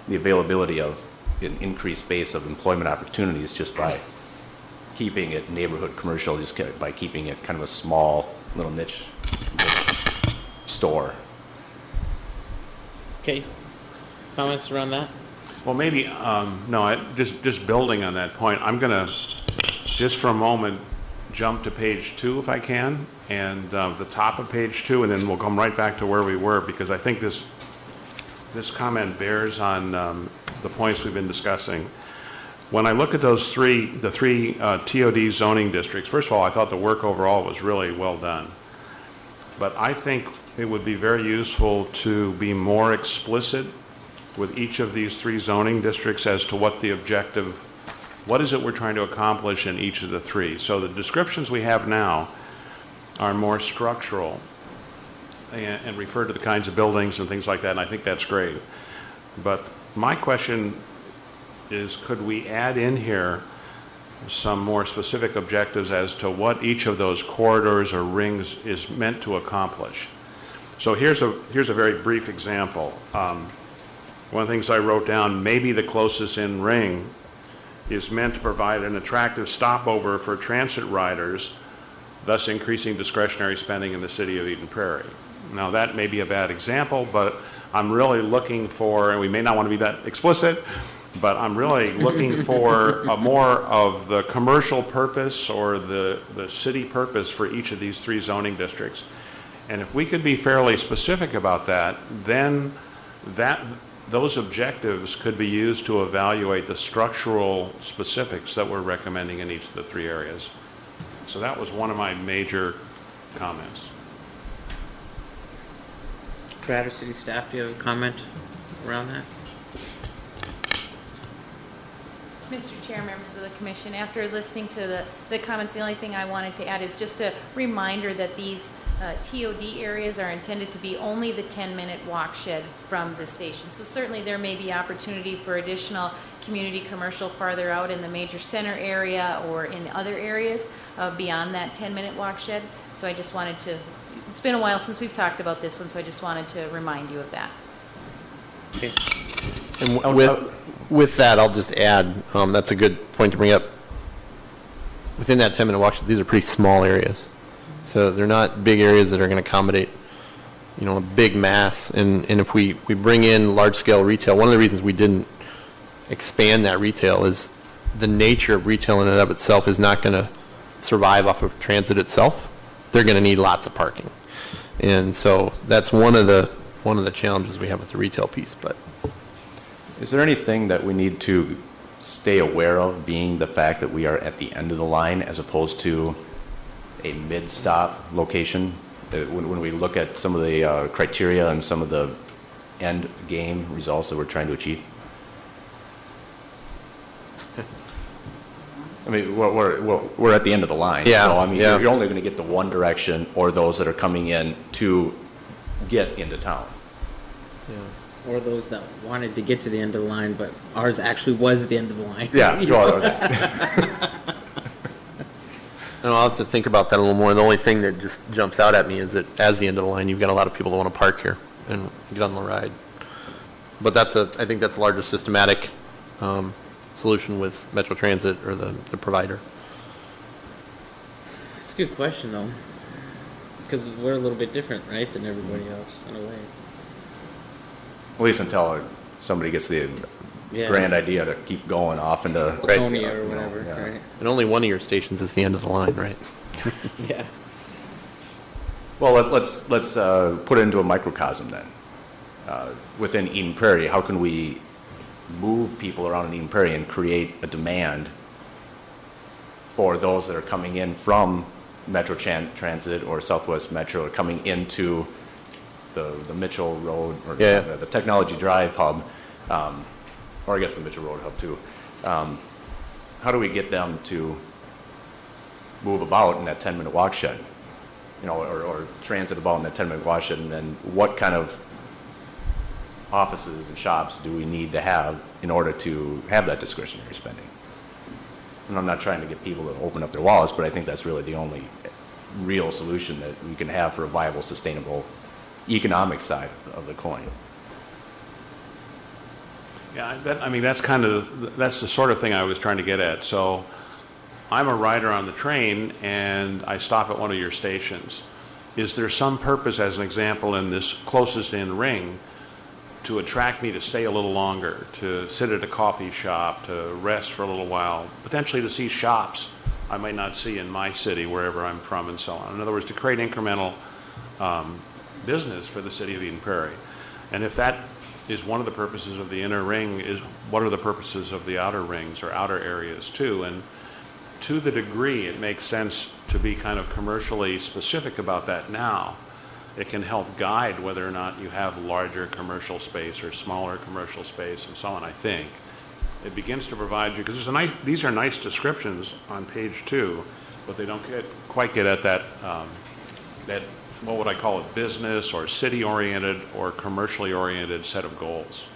Speaker 10: the availability of an increased base of employment opportunities just by keeping it neighborhood commercial, just by keeping it kind of a small little niche store.
Speaker 1: Okay. Comments around that?
Speaker 2: Well, maybe, just building on that point, I'm going to, just for a moment, jump to page 2 if I can, and the top of page 2, and then we'll come right back to where we were, because I think this comment bears on the points we've been discussing. When I look at the three TOD zoning districts, first of all, I thought the work overall was really well done. But I think it would be very useful to be more explicit with each of these 3 zoning districts as to what the objective, what is it we're trying to accomplish in each of the 3. So the descriptions we have now are more structural and refer to the kinds of buildings and things like that, and I think that's great. But my question is, could we add in here some more specific objectives as to what each of those corridors or rings is meant to accomplish? So here's a very brief example. One of the things I wrote down, maybe the closest in ring is meant to provide an attractive stopover for transit riders, thus increasing discretionary spending in the city of Eden Prairie. Now that may be a bad example, but I'm really looking for, and we may not want to be that explicit, but I'm really looking for a more of the commercial purpose or the city purpose for each of these 3 zoning districts. And if we could be fairly specific about that, then those objectives could be used to evaluate the structural specifics that we're recommending in each of the 3 areas. So that was one of my major comments.
Speaker 1: Brad or city staff, do you have a comment around that?
Speaker 6: Mr. Chair, members of the commission, after listening to the comments, the only thing I wanted to add is just a reminder that these TOD areas are intended to be only the 10-minute walk shed from the station. So certainly there may be opportunity for additional community commercial farther out in the major center area or in other areas beyond that 10-minute walk shed. So I just wanted to, it's been a while since we've talked about this one, so I just wanted to remind you of that.
Speaker 1: Okay.
Speaker 9: And with that, I'll just add, that's a good point to bring up. Within that 10-minute walk, these are pretty small areas. So they're not big areas that are going to accommodate, a big mass. And if we bring in large-scale retail, one of the reasons we didn't expand that retail is the nature of retail in and of itself is not going to survive off of transit itself. They're going to need lots of parking. And so that's one of the challenges we have with the retail piece. But
Speaker 10: is there anything that we need to stay aware of being the fact that we are at the end of the line as opposed to a mid-stop location? When we look at some of the criteria and some of the end game results that we're trying to achieve? I mean, we're at the end of the line.
Speaker 9: Yeah,
Speaker 10: So, I mean,
Speaker 9: yeah.
Speaker 10: you're only going to get the one direction or those that are coming in to get into town.
Speaker 1: Or those that wanted to get to the end of the line, but ours actually was the end of the line.
Speaker 10: Yeah.
Speaker 9: And I'll have to think about that a little more. The only thing that just jumps out at me is that as the end of the line, you've got a lot of people that want to park here and get on the ride. But I think that's the largest systematic solution with Metro Transit or the provider.
Speaker 1: It's a good question, though. Because we're a little bit different, right, than everybody else, in a way.
Speaker 10: At least until somebody gets the grand idea to keep going off into
Speaker 1: Laconia or whatever,
Speaker 10: yeah.
Speaker 1: right?
Speaker 9: And only one of your stations is the end of the line, right?
Speaker 1: Yeah.
Speaker 10: Well, let's put it into a microcosm then. Within Eden Prairie, how can we move people around in Eden Prairie and create a demand for those that are coming in from Metro Transit or Southwest Metro, coming into the Mitchell Road or the Technology Drive hub, or I guess the Mitchell Road hub too. How do we get them to move about in that 10-minute walk shed, or transit about in that 10-minute walk shed, and then what kind of offices and shops do we need to have in order to have that discretionary spending? And I'm not trying to get people to open up their wallets, but I think that's really the only real solution that we can have for a viable, sustainable economic side of the coin.
Speaker 2: Yeah, that's the sort of thing I was trying to get at. So I'm a rider on the train and I stop at one of your stations. Is there some purpose, as an example, in this closest in ring to attract me to stay a little longer, to sit at a coffee shop, to rest for a little while, potentially to see shops I might not see in my city, wherever I'm from, and so on? In other words, to create incremental business for the city of Eden Prairie. And if that is one of the purposes of the inner ring, what are the purposes of the outer rings or outer areas too? And to the degree it makes sense to be kind of commercially specific about that now, it can help guide whether or not you have larger commercial space or smaller commercial space and so on, I think. It begins to provide you, because these are nice descriptions on page 2, but they don't quite get at that, what would I call it, business or city-oriented or commercially-oriented set of goals.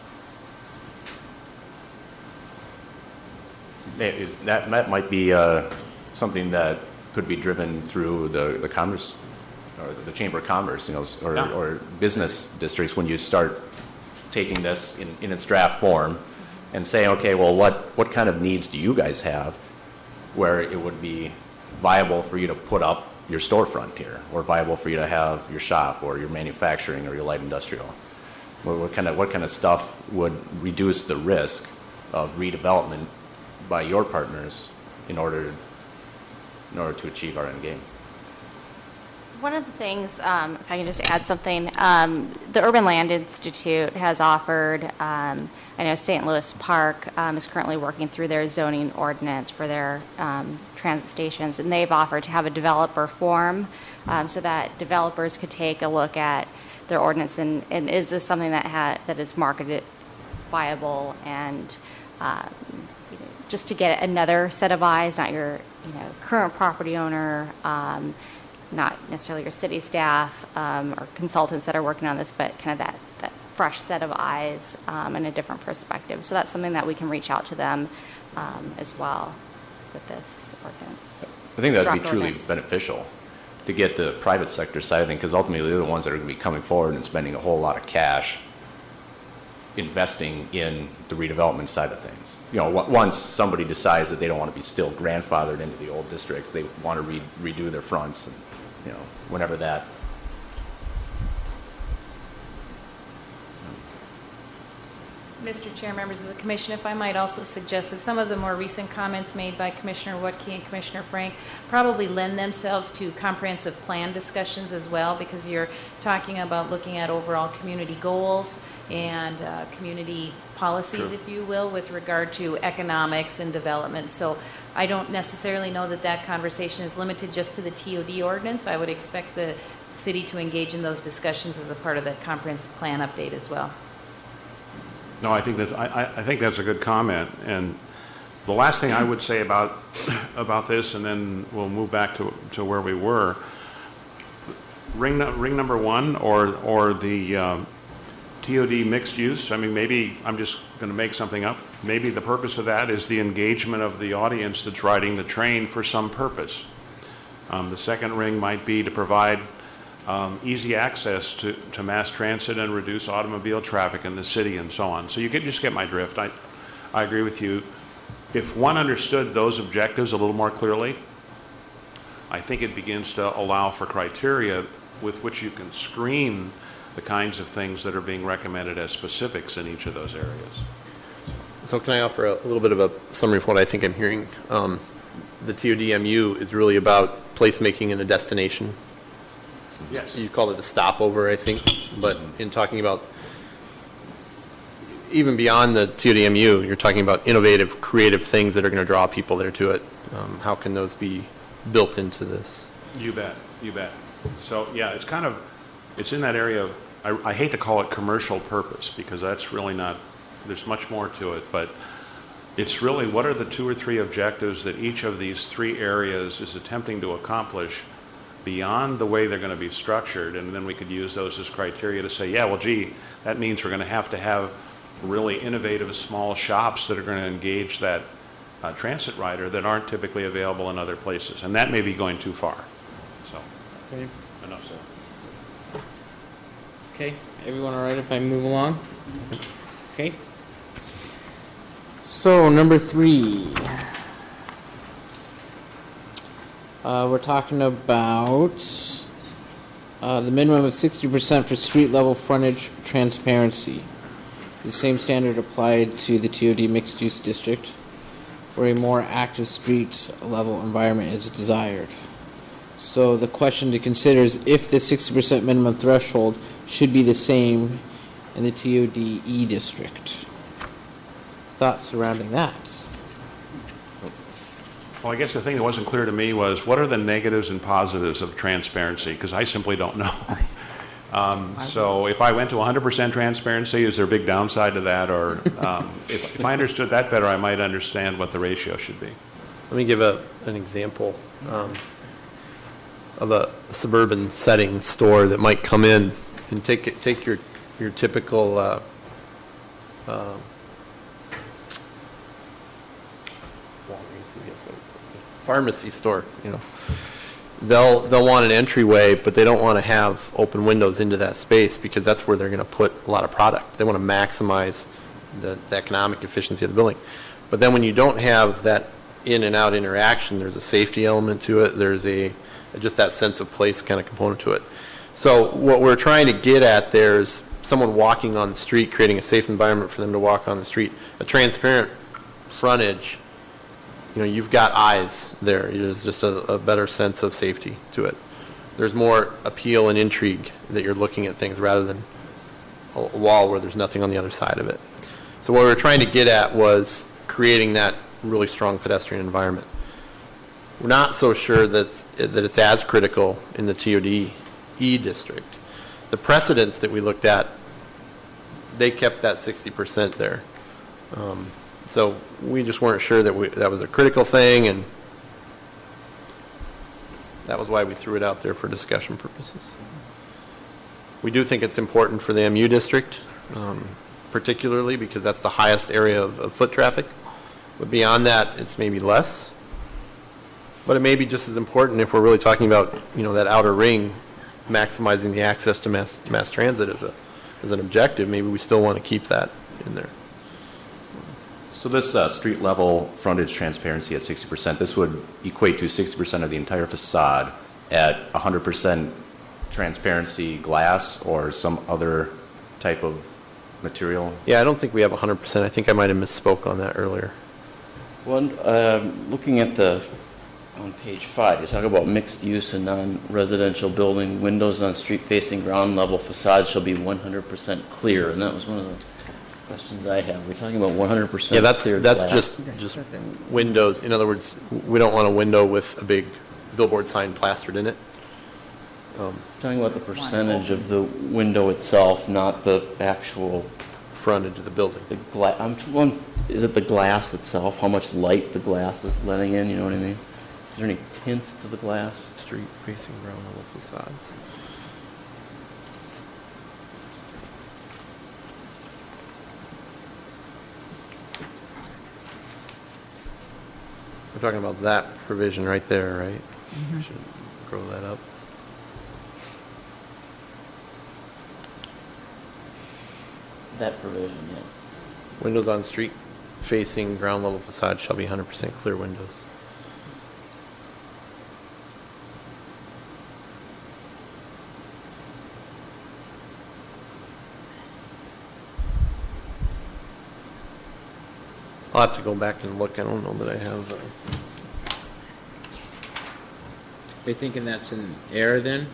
Speaker 10: That might be something that could be driven through the commerce or the Chamber of Commerce, or business districts, when you start taking this in its draft form and saying, okay, well, what kind of needs do you guys have where it would be viable for you to put up your storefront here, or viable for you to have your shop or your manufacturing or your light industrial? What kind of stuff would reduce the risk of redevelopment by your partners in order to achieve our end game?
Speaker 8: One of the things, if I can just add something, the Urban Land Institute has offered, I know St. Louis Park is currently working through their zoning ordinance for their transit stations, and they've offered to have a developer forum so that developers could take a look at their ordinance and is this something that is marketed viable, and just to get another set of eyes, not your current property owner, not necessarily your city staff or consultants that are working on this, but kind of that fresh set of eyes and a different perspective. So that's something that we can reach out to them as well with this ordinance.
Speaker 10: I think that would be truly beneficial to get the private sector side of it, because ultimately they're the ones that are going to be coming forward and spending a whole lot of cash investing in the redevelopment side of things. Once somebody decides that they don't want to be still grandfathered into the old districts, they want to redo their fronts, and whenever that.
Speaker 6: Mr. Chair, members of the Commission, if I might also suggest that some of the more recent comments made by Commissioner Woodkey and Commissioner Frank probably lend themselves to comprehensive plan discussions as well, because you're talking about looking at overall community goals and community policies, if you will, with regard to economics and development. So I don't necessarily know that that conversation is limited just to the TOD ordinance. I would expect the city to engage in those discussions as a part of the comprehensive plan update as well.
Speaker 2: No, I think that's a good comment. And the last thing I would say about this, and then we'll move back to where we were. Ring number one, or the TOD mixed use. I mean, maybe I'm just going to make something up. Maybe the purpose of that is the engagement of the audience that's riding the train for some purpose. The second ring might be to provide easy access to mass transit and reduce automobile traffic in the city and so on. So you just get my drift. I agree with you. If one understood those objectives a little more clearly, I think it begins to allow for criteria with which you can screen the kinds of things that are being recommended as specifics in each of those areas.
Speaker 9: So can I offer a little bit of a summary of what I think I'm hearing? The TODMU is really about placemaking in a destination.
Speaker 2: Yes.
Speaker 9: You called it a stopover, I think, but in talking about even beyond the TODMU, you're talking about innovative, creative things that are going to draw people there to it. How can those be built into this?
Speaker 2: You bet. So yeah, it's in that area of, I hate to call it commercial purpose, because that's really not, there's much more to it, but it's really what are the 2 or 3 objectives that each of these 3 areas is attempting to accomplish beyond the way they're going to be structured, and then we could use those as criteria to say, yeah, well, gee, that means we're going to have really innovative small shops that are going to engage that transit rider that aren't typically available in other places, and that may be going too far. So,
Speaker 1: Okay.
Speaker 2: enough said.
Speaker 1: Okay, everyone all right if I move along? Okay. So, number 3. We're talking about the minimum of 60% for street level frontage transparency. The same standard applied to the TOD mixed use district, where a more active street level environment is desired. So the question to consider is if the 60% minimum threshold should be the same in the TODE district. Thoughts surrounding that?
Speaker 2: Well, I guess the thing that wasn't clear to me was what are the negatives and positives of transparency, because I simply don't know. So if I went to 100% transparency, is there a big downside to that? Or if I understood that better, I might understand what the ratio should be.
Speaker 9: Let me give an example of a suburban setting store that might come in and take your typical pharmacy store. They'll want an entryway, but they don't want to have open windows into that space because that's where they're going to put a lot of product. They want to maximize the economic efficiency of the building. But then when you don't have that in and out interaction, there's a safety element to it. There's just that sense of place kind of component to it. So what we're trying to get at there is someone walking on the street, creating a safe environment for them to walk on the street. A transparent frontage, you've got eyes there. There's just a better sense of safety to it. There's more appeal and intrigue that you're looking at things rather than a wall where there's nothing on the other side of it. So what we were trying to get at was creating that really strong pedestrian environment. We're not so sure that it's as critical in the TODE district. The precedents that we looked at, they kept that 60% there. So we just weren't sure that that was a critical thing, and that was why we threw it out there for discussion purposes. We do think it's important for the MU district, particularly because that's the highest area of foot traffic. But beyond that, it's maybe less. But it may be just as important if we're really talking about, that outer ring, maximizing the access to mass transit as an objective. Maybe we still want to keep that in there.
Speaker 10: So this street level frontage transparency at 60%, this would equate to 60% of the entire facade at 100% transparency glass or some other type of material?
Speaker 9: Yeah, I don't think we have 100%. I think I might have misspoke on that earlier.
Speaker 4: Well, looking at the on page 5, you talk about mixed use and non-residential building. Windows on street-facing ground level facades shall be 100% clear, and that was one of the questions I have. We're talking about 100%
Speaker 9: Yeah, that's
Speaker 4: clear
Speaker 9: that's
Speaker 4: glass.
Speaker 9: just windows. In other words, we don't want a window with a big billboard sign plastered in it.
Speaker 4: Talking about the percentage of the window itself, not the actual
Speaker 9: Frontage of the building.
Speaker 4: is it the glass itself? How much light the glass is letting in? You know what I mean? Is there any tint to the glass?
Speaker 9: Street-facing ground level facades. We're talking about that provision right there, right? I should grow that up.
Speaker 4: That provision, yeah.
Speaker 9: Windows on street-facing ground level facade shall be 100% clear windows. I'll have to go back and look. I don't know that I have.
Speaker 1: Are you thinking that's an error then?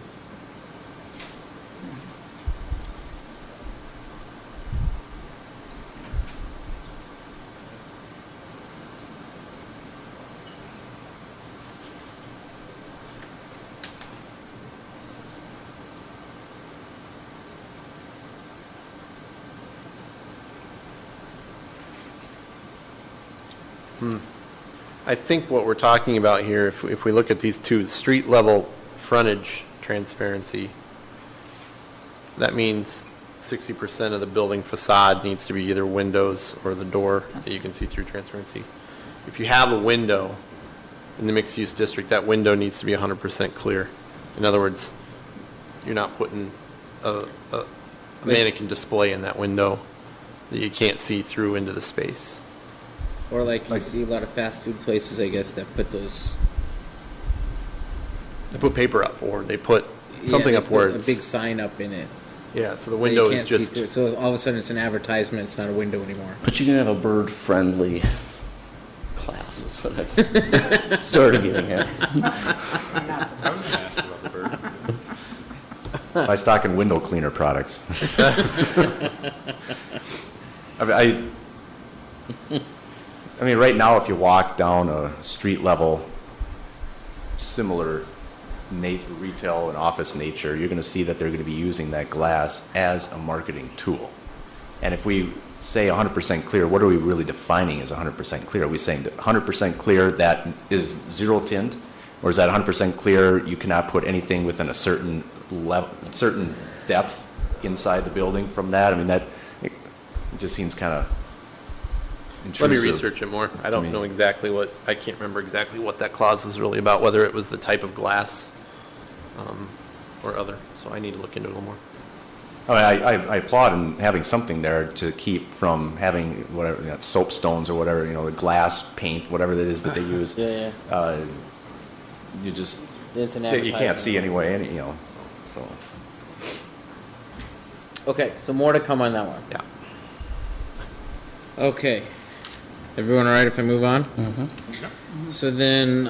Speaker 9: I think what we're talking about here, if we look at these two, street level frontage transparency, that means 60% of the building facade needs to be either windows or the door that you can see through transparency. If you have a window in the mixed use district, that window needs to be 100% clear. In other words, you're not putting a mannequin display in that window that you can't see through into the space.
Speaker 1: Or like you see a lot of fast food places, I guess, that put those.
Speaker 9: They put paper up, or they put something up where it's
Speaker 1: a big sign up in it.
Speaker 9: Yeah, so the
Speaker 1: that
Speaker 9: window
Speaker 1: you
Speaker 9: is
Speaker 1: can't see
Speaker 9: just
Speaker 1: through. So all of a sudden it's an advertisement. It's not a window anymore.
Speaker 4: But you can have a bird-friendly class, is what I started getting at.
Speaker 2: I was going to ask about the bird.
Speaker 10: By stocking window cleaner products. I mean, right now, if you walk down a street level, similar retail and office nature, you're going to see that they're going to be using that glass as a marketing tool. And if we say 100% clear, what are we really defining as 100% clear? Are we saying that 100% clear that is zero tint? Or is that 100% clear you cannot put anything within a certain level, certain depth inside the building from that? I mean, that it just seems kind of
Speaker 9: Let me
Speaker 10: intrusive.
Speaker 9: research it more. I don't know exactly I can't remember exactly what that clause was really about, whether it was the type of glass or other. So I need to look into it a little more.
Speaker 10: I applaud in having something there to keep from having whatever, soapstones or whatever, the glass paint, whatever that is that they use.
Speaker 1: Yeah.
Speaker 10: You just,
Speaker 1: It's an
Speaker 10: you
Speaker 1: advertisement.
Speaker 10: can't see anyway, so.
Speaker 1: Okay, so more to come on that one.
Speaker 9: Yeah.
Speaker 1: Okay. Everyone all right if I move on? So then,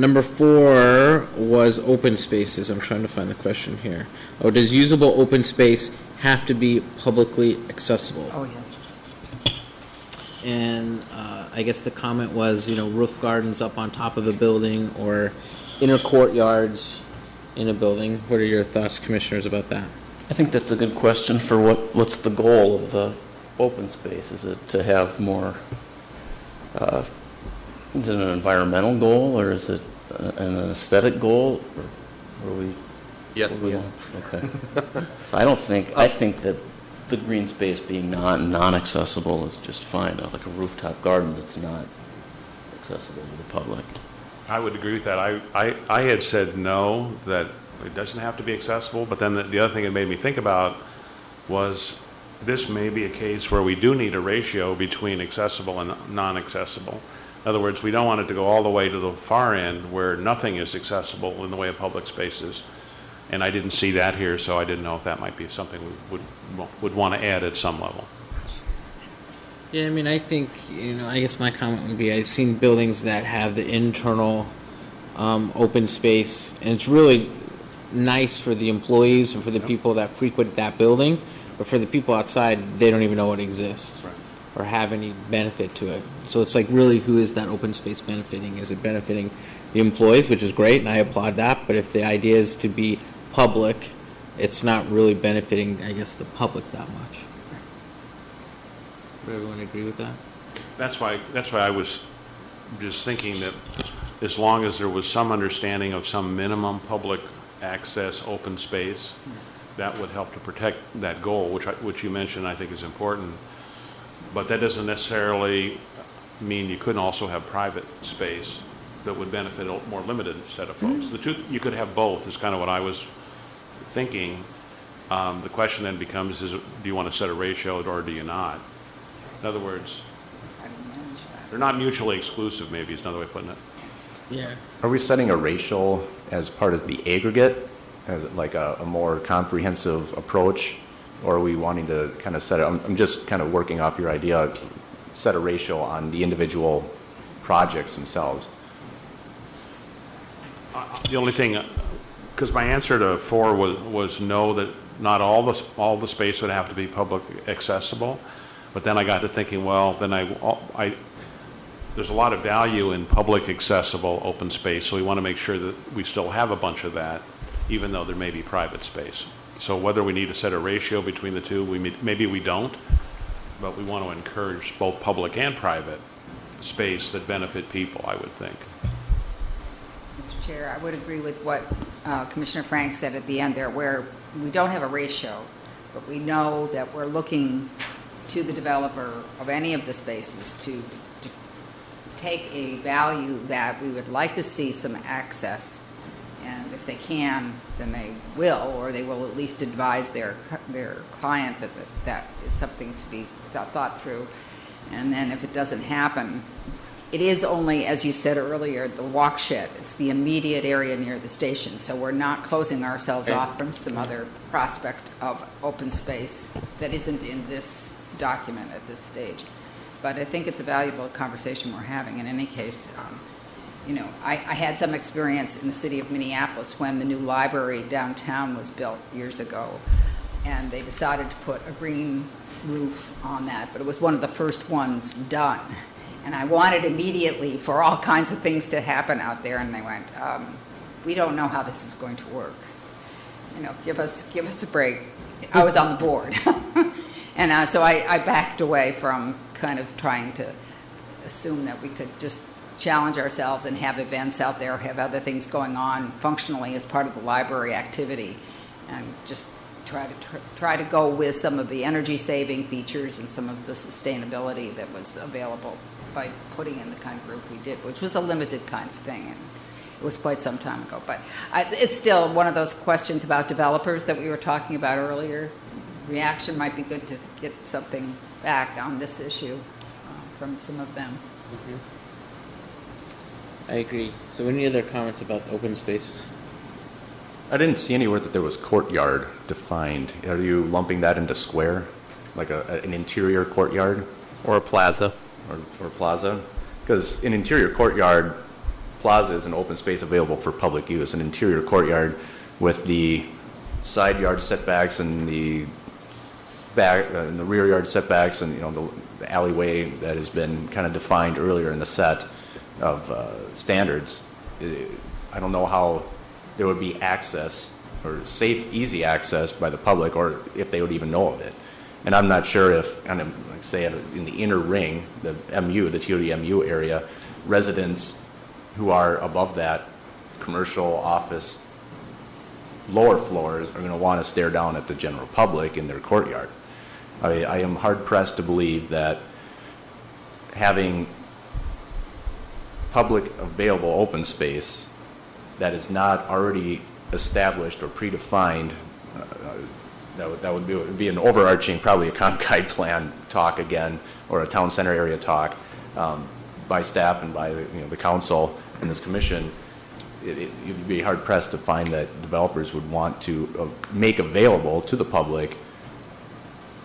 Speaker 1: number 4 was open spaces. I'm trying to find the question here. Oh, does usable open space have to be publicly accessible?
Speaker 3: Oh, yeah.
Speaker 1: And I guess the comment was, roof gardens up on top of a building or inner courtyards in a building. What are your thoughts, commissioners, about that?
Speaker 4: I think that's a good question for what's the goal of the open space? Is it to have more, is it an environmental goal, or is it an aesthetic goal? Or are we?
Speaker 9: Yes.
Speaker 4: what do we want? Okay. I think that the green space being non-accessible is just fine, like a rooftop garden that's not accessible to the public.
Speaker 2: I would agree with that. I had said no, that it doesn't have to be accessible, but then the other thing it made me think about was this may be a case where we do need a ratio between accessible and non-accessible. In other words, we don't want it to go all the way to the far end where nothing is accessible in the way of public spaces. And I didn't see that here, so I didn't know if that might be something we would want to add at some level.
Speaker 1: Yeah, I mean, I think, I guess my comment would be I've seen buildings that have the internal open space, and it's really nice for the employees and for the people that frequent that building, but for the people outside, they don't even know it exists or have any benefit to it. So it's like, really, who is that open space benefiting? Is it benefiting the employees, which is great, and I applaud that, but if the idea is to be public, it's not really benefiting, I guess, the public that much. Would everyone agree with that?
Speaker 2: That's why I was just thinking that as long as there was some understanding of some minimum public access open space, that would help to protect that goal, which you mentioned I think is important. But that doesn't necessarily mean you couldn't also have private space that would benefit a more limited set of folks. The two, you could have both, is kind of what I was thinking. The question then becomes, do you want to set a ratio or do you not? In other words, they're not mutually exclusive, maybe is another way of putting it.
Speaker 1: Yeah.
Speaker 10: Are we setting a ratio as part of the aggregate, as like a more comprehensive approach, or are we wanting to kind of set it? I'm just kind of working off your idea, set a ratio on the individual projects themselves.
Speaker 2: The only thing, because my answer to 4 was no, that not all the space would have to be public accessible, but then I got to thinking, well, then there's a lot of value in public accessible open space, so we want to make sure that we still have a bunch of that, even though there may be private space. So whether we need to set a ratio between the two, maybe we don't, but we want to encourage both public and private space that benefit people, I would think.
Speaker 3: Mr. Chair, I would agree with what Commissioner Frank said at the end there, where we don't have a ratio, but we know that we're looking to the developer of any of the spaces to take a value that we would like to see some access, and if they can, then they will, or they will at least advise their client that is something to be thought through. And then if it doesn't happen, it is only, as you said earlier, the walk shed. It's the immediate area near the station, so we're not closing ourselves off from some other prospect of open space that isn't in this document at this stage. But I think it's a valuable conversation we're having. In any case, I had some experience in the city of Minneapolis when the new library downtown was built years ago, and they decided to put a green roof on that, but it was one of the first ones done. And I wanted immediately for all kinds of things to happen out there, and they went, we don't know how this is going to work. Give us a break. I was on the board. And so I backed away from kind of trying to assume that we could just challenge ourselves and have events out there, have other things going on functionally as part of the library activity, and just try to go with some of the energy saving features and some of the sustainability that was available by putting in the kind of roof we did, which was a limited kind of thing, and it was quite some time ago. But it's still one of those questions about developers that we were talking about earlier. Reaction might be good to get something back on this issue from some of them.
Speaker 1: Mm-hmm. I agree. So any other comments about open spaces?
Speaker 10: I didn't see anywhere that there was courtyard defined. Are you lumping that into square, like an interior courtyard?
Speaker 9: Or a plaza.
Speaker 10: Or plaza? Because an interior courtyard plaza is an open space available for public use. An interior courtyard with the side yard setbacks and the back and the rear yard setbacks and the alleyway that has been kind of defined earlier in the set of standards. I don't know how there would be access or safe, easy access by the public, or if they would even know of it. And I'm not sure if, kind of like say in the inner ring, the MU, the TOD-MU area, residents who are above that commercial office lower floors are going to want to stare down at the general public in their courtyard. I am hard-pressed to believe that having public available open space that is not already established or predefined, that would be an overarching, probably a ComGuide plan talk again, or a town center area talk by staff and by the council and this commission. You'd be hard pressed to find that developers would want to make available to the public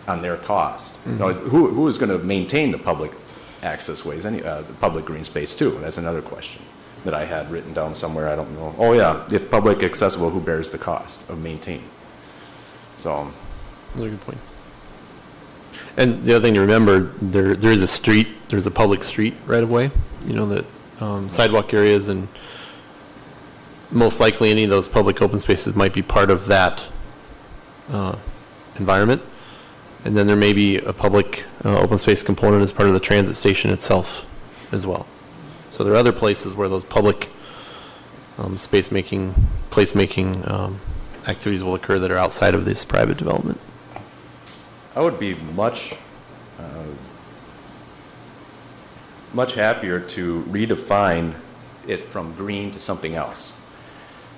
Speaker 10: on their cost. Mm-hmm. Who is going to maintain the public access ways, the public green space too? That's another question.
Speaker 7: that I had written down somewhere. I don't know. Oh yeah, if public accessible, who bears the cost of maintaining? So,
Speaker 9: Those are good points. And the other thing to remember, there is a street, there's a public street right of way, that sidewalk areas, and most likely any of those public open spaces might be part of that environment. And then there may be a public open space component as part of the transit station itself as well. So there are other places where those public placemaking activities will occur that are outside of this private development.
Speaker 7: I would be much happier to redefine it from green to something else.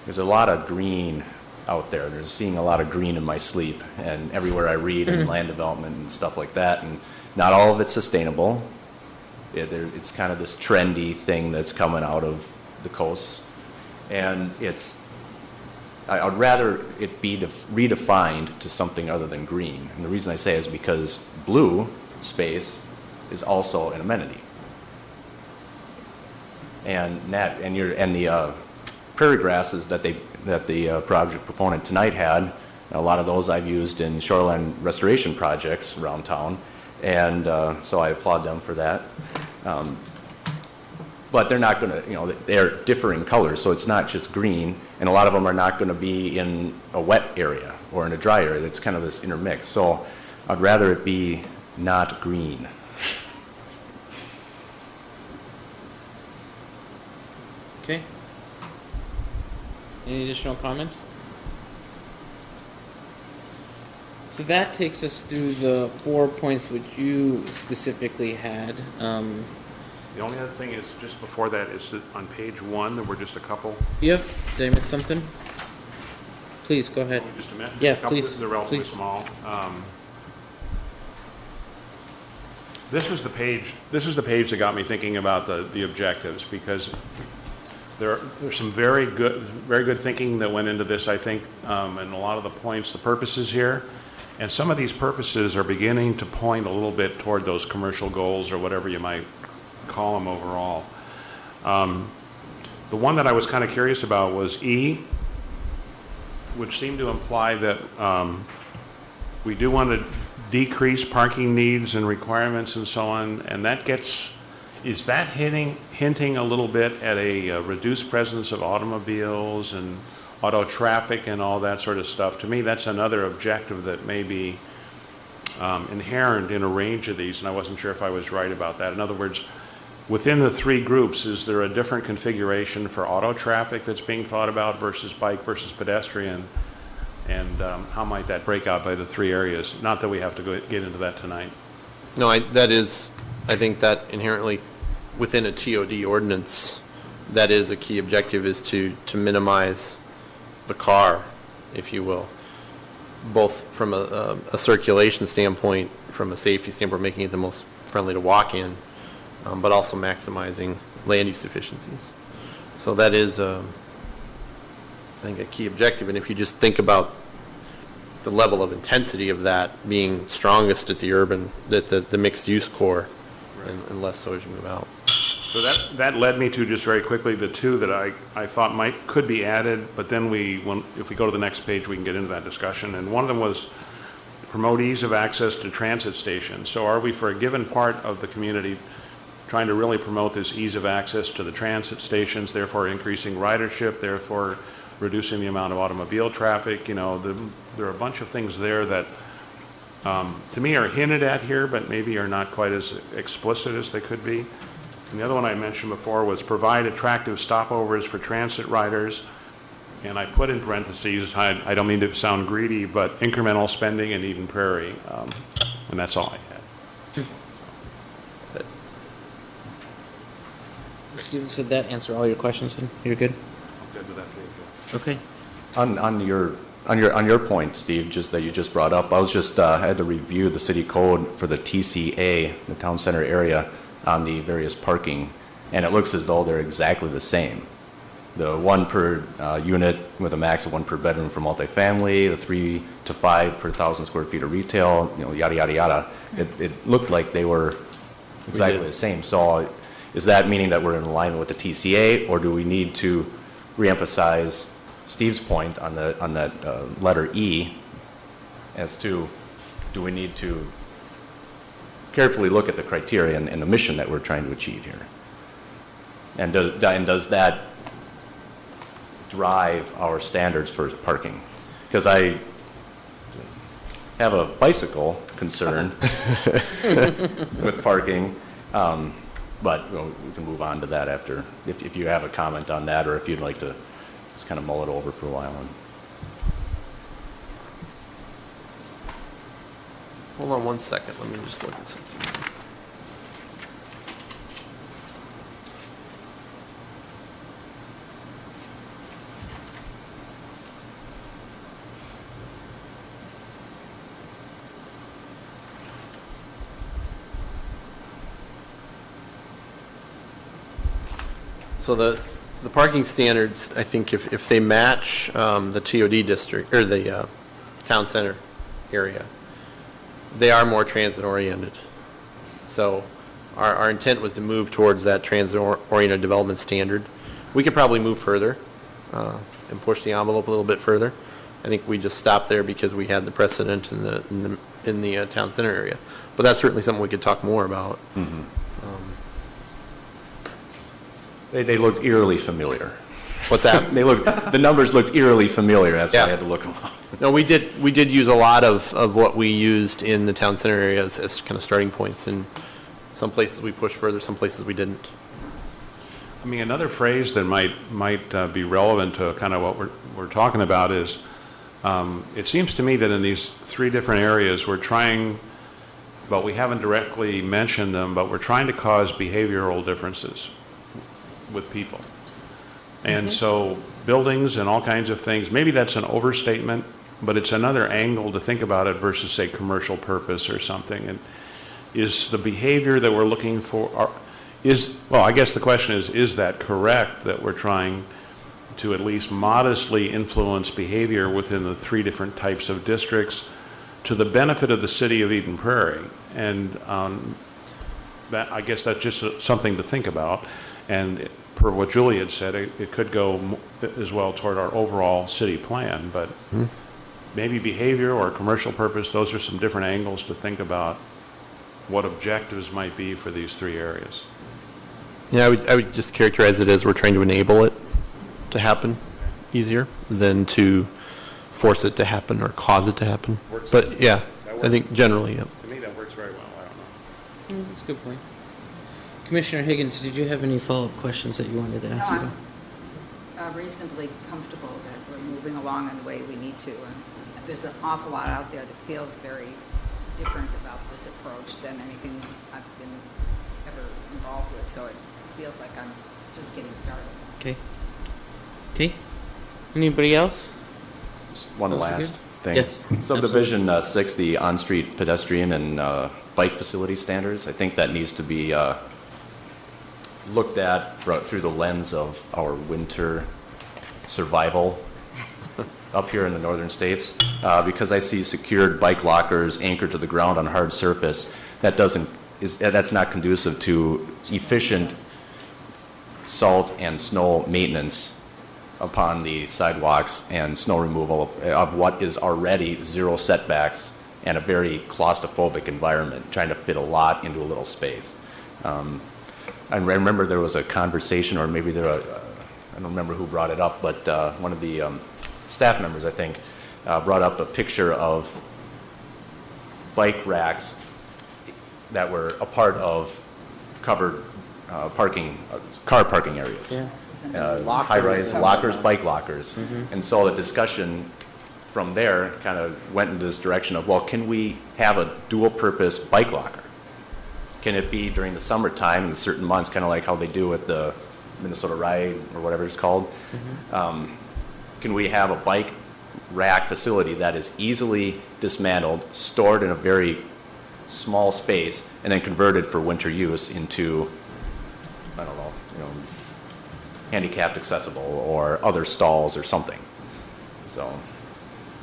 Speaker 7: There's a lot of green out there. There's seeing a lot of green in my sleep, and everywhere I read in land development and stuff like that, and not all of it's sustainable. It's kind of this trendy thing that's coming out of the coast, and I'd rather it be redefined to something other than green. And the reason I say is because blue space is also an amenity. And the prairie grasses that the project proponent tonight had, a lot of those I've used in shoreline restoration projects around town, and so I applaud them for that. But they're not going to, they're differing colors, so it's not just green, and a lot of them are not going to be in a wet area or in a dry area. It's kind of this intermix. So I'd rather it be not green.
Speaker 1: Okay. Any additional comments? So that takes us through the 4 points which you specifically had.
Speaker 2: The only other thing is, just before that, is that on page 1, there were just a couple.
Speaker 1: Yep. Did I miss something? Please, go ahead.
Speaker 2: Just a minute.
Speaker 1: Yeah,
Speaker 2: A couple,
Speaker 1: please.
Speaker 2: they're relatively
Speaker 1: Please.
Speaker 2: small. This is the page that got me thinking about the objectives, because there's some very good thinking that went into this, I think, and a lot of the points, the purposes here. And some of these purposes are beginning to point a little bit toward those commercial goals, or whatever you might call them overall. The one that I was kind of curious about was E, which seemed to imply that we do want to decrease parking needs and requirements and so on, and is that hinting a little bit at a reduced presence of automobiles and auto traffic and all that sort of stuff? To me, that's another objective that may be inherent in a range of these, and I wasn't sure if I was right about that. In other words, within the 3 groups, is there a different configuration for auto traffic that's being thought about versus bike versus pedestrian? And how might that break out by the 3 areas? Not that we have to get into that tonight.
Speaker 9: No, I think that inherently within a TOD ordinance, that is a key objective, is to minimize the car, if you will, both from a circulation standpoint, from a safety standpoint, making it the most friendly to walk in, but also maximizing land use efficiencies. So that is, I think, a key objective. And if you just think about the level of intensity of that being strongest at the mixed use core, and less so as you move out.
Speaker 2: So that led me to, just very quickly, the 2 that I thought could be added, but then if we go to the next page, we can get into that discussion. And one of them was promote ease of access to transit stations. So are we, for a given part of the community, trying to really promote this ease of access to the transit stations, therefore increasing ridership, therefore reducing the amount of automobile traffic? There are a bunch of things there that to me are hinted at here, but maybe are not quite as explicit as they could be. And the other one I mentioned before was provide attractive stopovers for transit riders. And I put in parentheses, I don't mean to sound greedy, but incremental spending in Eden Prairie. And that's all I had.
Speaker 1: Students, did that answer all your questions? And you're good?
Speaker 2: I'm good with that page.
Speaker 1: Okay.
Speaker 7: On your point, Steve, just that you just brought up, I was just had to review the city code for the TCA, the town center area, on the various parking, and it looks as though they're exactly the same. The 1 per unit with a max of 1 per bedroom for multifamily, the 3 to 5 per 1,000 square feet of retail, yada yada yada. It looked like they were exactly the same. So Is that meaning that we're in alignment with the TCA, or do we need to reemphasize Steve's point on that letter E as to, do we need to carefully look at the criteria and the mission that we're trying to achieve here? And does that drive our standards for parking? Because I have a bicycle concern with parking, but we can move on to that after, if you have a comment on that, or if you'd like to just kind of mull it over for a while.
Speaker 9: Hold on one second. Let me just look at something. So the parking standards, I think if they match the TOD district, or the town center area, they are more transit-oriented. So our intent was to move towards that transit-oriented development standard. We could probably move further and push the envelope a little bit further. I think we just stopped there because we had the precedent in the town center area. But that's certainly something we could talk more about.
Speaker 7: Mm-hmm. They looked eerily familiar.
Speaker 9: What's that?
Speaker 7: The numbers looked eerily familiar. That's why I had to look them up.
Speaker 9: No, we did use a lot of what we used in the town center areas as kind of starting points, and some places we pushed further, some places we didn't.
Speaker 2: I mean, another phrase that might be relevant to kind of what we're talking about is, it seems to me that in these three different areas we're trying, but we haven't directly mentioned them, but we're trying to cause behavioral differences with people. And so buildings and all kinds of things, maybe that's an overstatement, but it's another angle to think about it versus, say, commercial purpose or something. And is the behavior that we're looking for, well, I guess the question is that correct, that we're trying to at least modestly influence behavior within the three different types of districts to the benefit of the city of Eden Prairie? And that, I guess that's just something to think about. And per what Julie had said, it could go as well toward our overall city plan, but maybe behavior or commercial purpose, those are some different angles to think about what objectives might be for these three areas.
Speaker 9: Yeah, I would just characterize it as we're trying to enable it to happen easier than to force it to happen or cause it to happen. But yeah, I think generally, yeah.
Speaker 2: To me, that works very well. I don't know.
Speaker 1: That's a good point. Commissioner Higgins, did you have any follow-up questions that you wanted to ask?
Speaker 3: No, I'm reasonably comfortable that we're moving along in the way we need to. And there's an awful lot out there that feels very different about this approach than anything I've been ever involved with. So it feels like I'm just getting started.
Speaker 1: Okay. Okay. Anybody else?
Speaker 7: Just one last thing.
Speaker 1: Yes.
Speaker 7: Subdivision 6, the on-street pedestrian and bike facility standards, I think that needs to be looked at through the lens of our winter survival up here in the northern states, because I see secured bike lockers anchored to the ground on hard surface. That's not conducive to efficient salt and snow maintenance upon the sidewalks and snow removal of what is already zero setbacks and a very claustrophobic environment, trying to fit a lot into a little space. I remember there was a conversation, or maybe I don't remember who brought it up, but one of the staff members, I think, brought up a picture of bike racks that were a part of covered car parking areas.
Speaker 1: Yeah.
Speaker 7: High-rise lockers, bike lockers. And so the discussion from there kind of went in this direction of, well, can we have a dual-purpose bike locker? Can it be during the summertime in certain months, kind of like how they do at the Minnesota Ride or whatever it's called? Can we have a bike rack facility that is easily dismantled, stored in a very small space, and then converted for winter use into, I don't know, handicapped accessible or other stalls or something? So,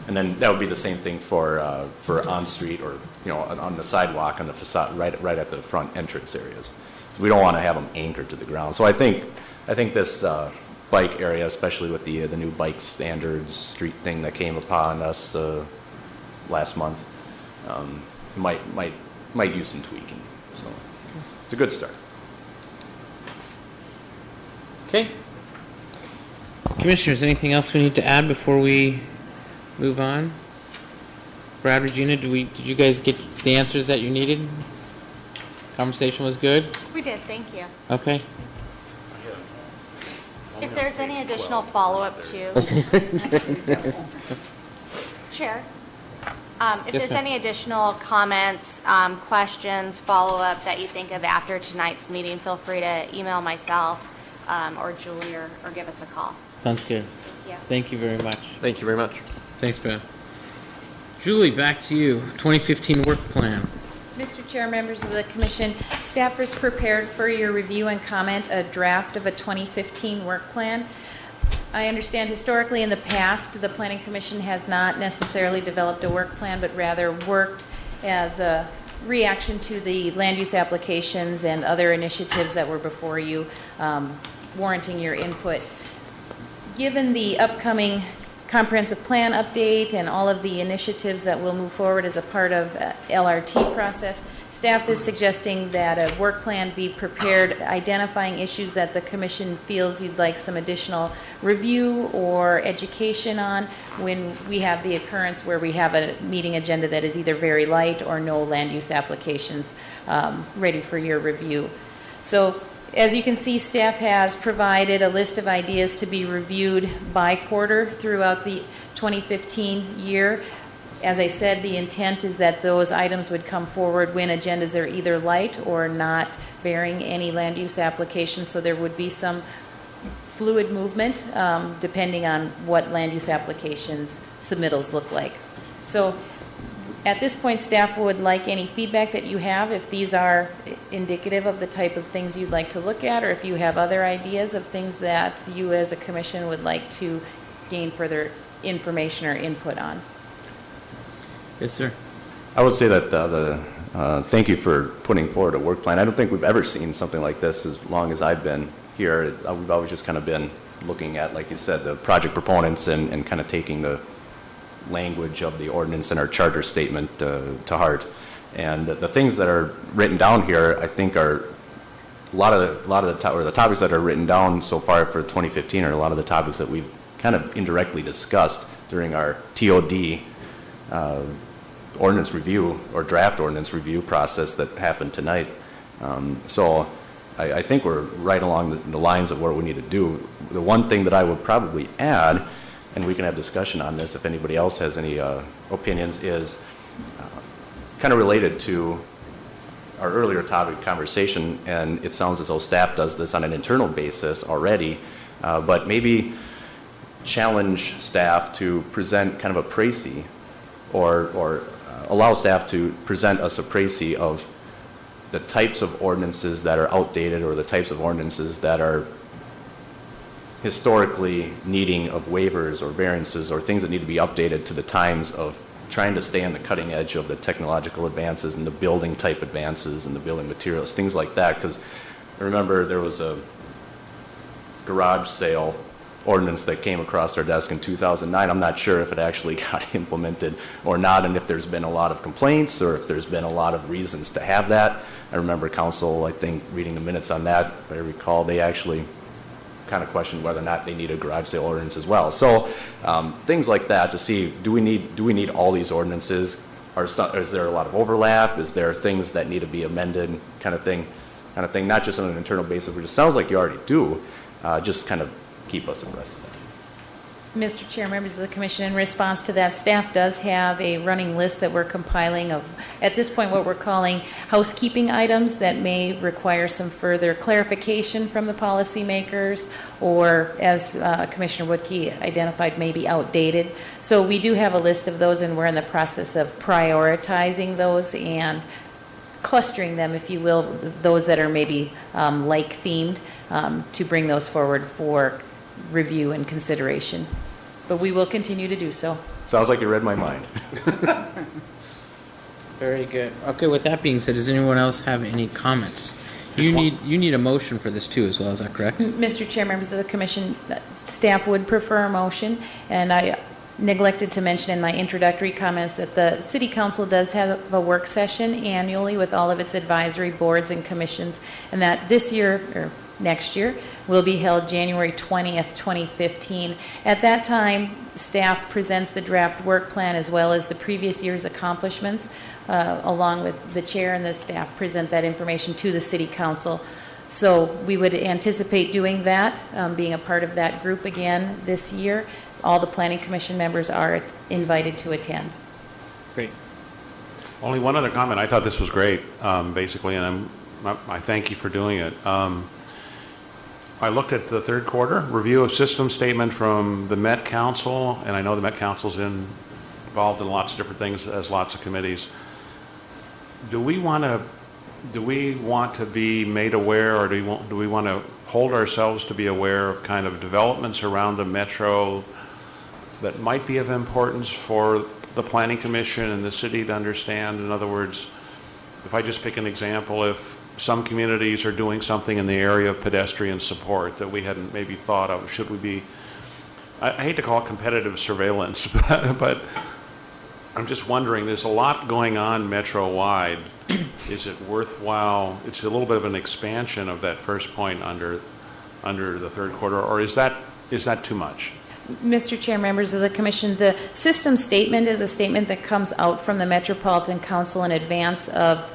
Speaker 7: and then that would be the same thing for on street or on the sidewalk on the facade right at the front entrance areas.
Speaker 10: We don't want to have them anchored to the ground. So I think this bike area, especially with the new bike standards street thing that came upon us last month, might use some tweaking. So it's a good start.
Speaker 1: Okay. Commissioners, anything else we need to add before we move on? Brad, Regina, did you guys get the answers that you needed? Conversation was good?
Speaker 8: We did, thank you.
Speaker 1: Okay.
Speaker 8: If there's any additional follow-up too. Chair, if
Speaker 1: Yes,
Speaker 8: there's
Speaker 1: ma'am.
Speaker 8: any additional comments, questions, follow-up that you think of after tonight's meeting, feel free to email myself or Julie or give us a call.
Speaker 1: Sounds good.
Speaker 8: Thank you.
Speaker 1: Thank you very much.
Speaker 9: Thank you very much.
Speaker 1: Thanks, Ben. Julie, back to you. 2015 work plan.
Speaker 6: Mr. Chair, members of the commission, staff has prepared for your review and comment a draft of a 2015 work plan. I understand historically in the past, the Planning Commission has not necessarily developed a work plan, but rather worked as a reaction to the land use applications and other initiatives that were before you, warranting your input. Given the upcoming comprehensive plan update and all of the initiatives that will move forward as a part of LRT process, staff is suggesting that a work plan be prepared identifying issues that the commission feels you'd like some additional review or education on when we have the occurrence where we have a meeting agenda that is either very light or no land use applications ready for your review. So as you can see, staff has provided a list of ideas to be reviewed by quarter throughout the 2015 year. As I said, the intent is that those items would come forward when agendas are either light or not bearing any land use applications, so there would be some fluid movement depending on what land use applications submittals look like. So at this point, staff would like any feedback that you have, if these are indicative of the type of things you'd like to look at, or if you have other ideas of things that you as a commission would like to gain further information or input on.
Speaker 1: Yes, sir.
Speaker 10: I would say that thank you for putting forward a work plan. I don't think we've ever seen something like this as long as I've been here. We've always just kind of been looking at, like you said, the project proponents and kind of taking the language of the ordinance and our charter statement to heart. And the things that are written down here, I think, are a lot of the topics that are written down so far for 2015 are a lot of the topics that we've kind of indirectly discussed during our TOD ordinance review or draft ordinance review process that happened tonight. So I think we're right along the lines of what we need to do. The one thing that I would probably add, and we can have discussion on this if anybody else has any opinions, is kind of related to our earlier topic conversation, and it sounds as though staff does this on an internal basis already, but maybe challenge staff to present kind of a précis or allow staff to present us a précis of the types of ordinances that are outdated or the types of ordinances that are historically needing of waivers or variances or things that need to be updated to the times of trying to stay on the cutting edge of the technological advances and the building type advances and the building materials, things like that. Because I remember there was a garage sale ordinance that came across our desk in 2009. I'm not sure if it actually got implemented or not, and if there's been a lot of complaints or if there's been a lot of reasons to have that. I remember council, I think, reading the minutes on that. If I recall, they actually kind of questioned whether or not they need a garage sale ordinance as well. So things like that to see, do we need all these ordinances? Is there a lot of overlap? Is there things that need to be amended, kind of thing, not just on an internal basis, which it sounds like you already do, just kind of keep us abreast of that.
Speaker 6: Mr. Chair, members of the Commission, in response to that, staff does have a running list that we're compiling of, at this point, what we're calling housekeeping items that may require some further clarification from the policymakers or, as Commissioner Woodkey identified, may be outdated. So we do have a list of those, and we're in the process of prioritizing those and clustering them, if you will, those that are maybe like-themed, to bring those forward for review and consideration. But we will continue to do so.
Speaker 10: Sounds like you read my mind.
Speaker 1: Very good. Okay, with that being said, does anyone else have any comments? You need a motion for this too as well, is that correct?
Speaker 6: Mr. Chair, members of the commission, staff would prefer a motion, and I neglected to mention in my introductory comments that the City Council does have a work session annually with all of its advisory boards and commissions, and that this year, or next year, will be held January 20th, 2015. At that time, staff presents the draft work plan as well as the previous year's accomplishments, along with the chair and the staff present that information to the City Council. So we would anticipate doing that, being a part of that group again this year. All the Planning Commission members are invited to attend.
Speaker 1: Great.
Speaker 2: Only one other comment. I thought this was great, basically, and I thank you for doing it. I looked at the third quarter review of system statement from the Met Council, and I know the Met Council's involved in lots of different things, as lots of committees. Do we want to be made aware, or do we want to hold ourselves to be aware of kind of developments around the metro that might be of importance for the Planning Commission and the city to understand? In other words, if I just pick an example, if some communities are doing something in the area of pedestrian support that we hadn't maybe thought of, should we be, I hate to call it competitive surveillance, but I'm just wondering, there's a lot going on metro-wide. Is it worthwhile? It's a little bit of an expansion of that first point under the third quarter, or is that too much?
Speaker 6: Mr. Chair, members of the Commission, the system statement is a statement that comes out from the Metropolitan Council in advance of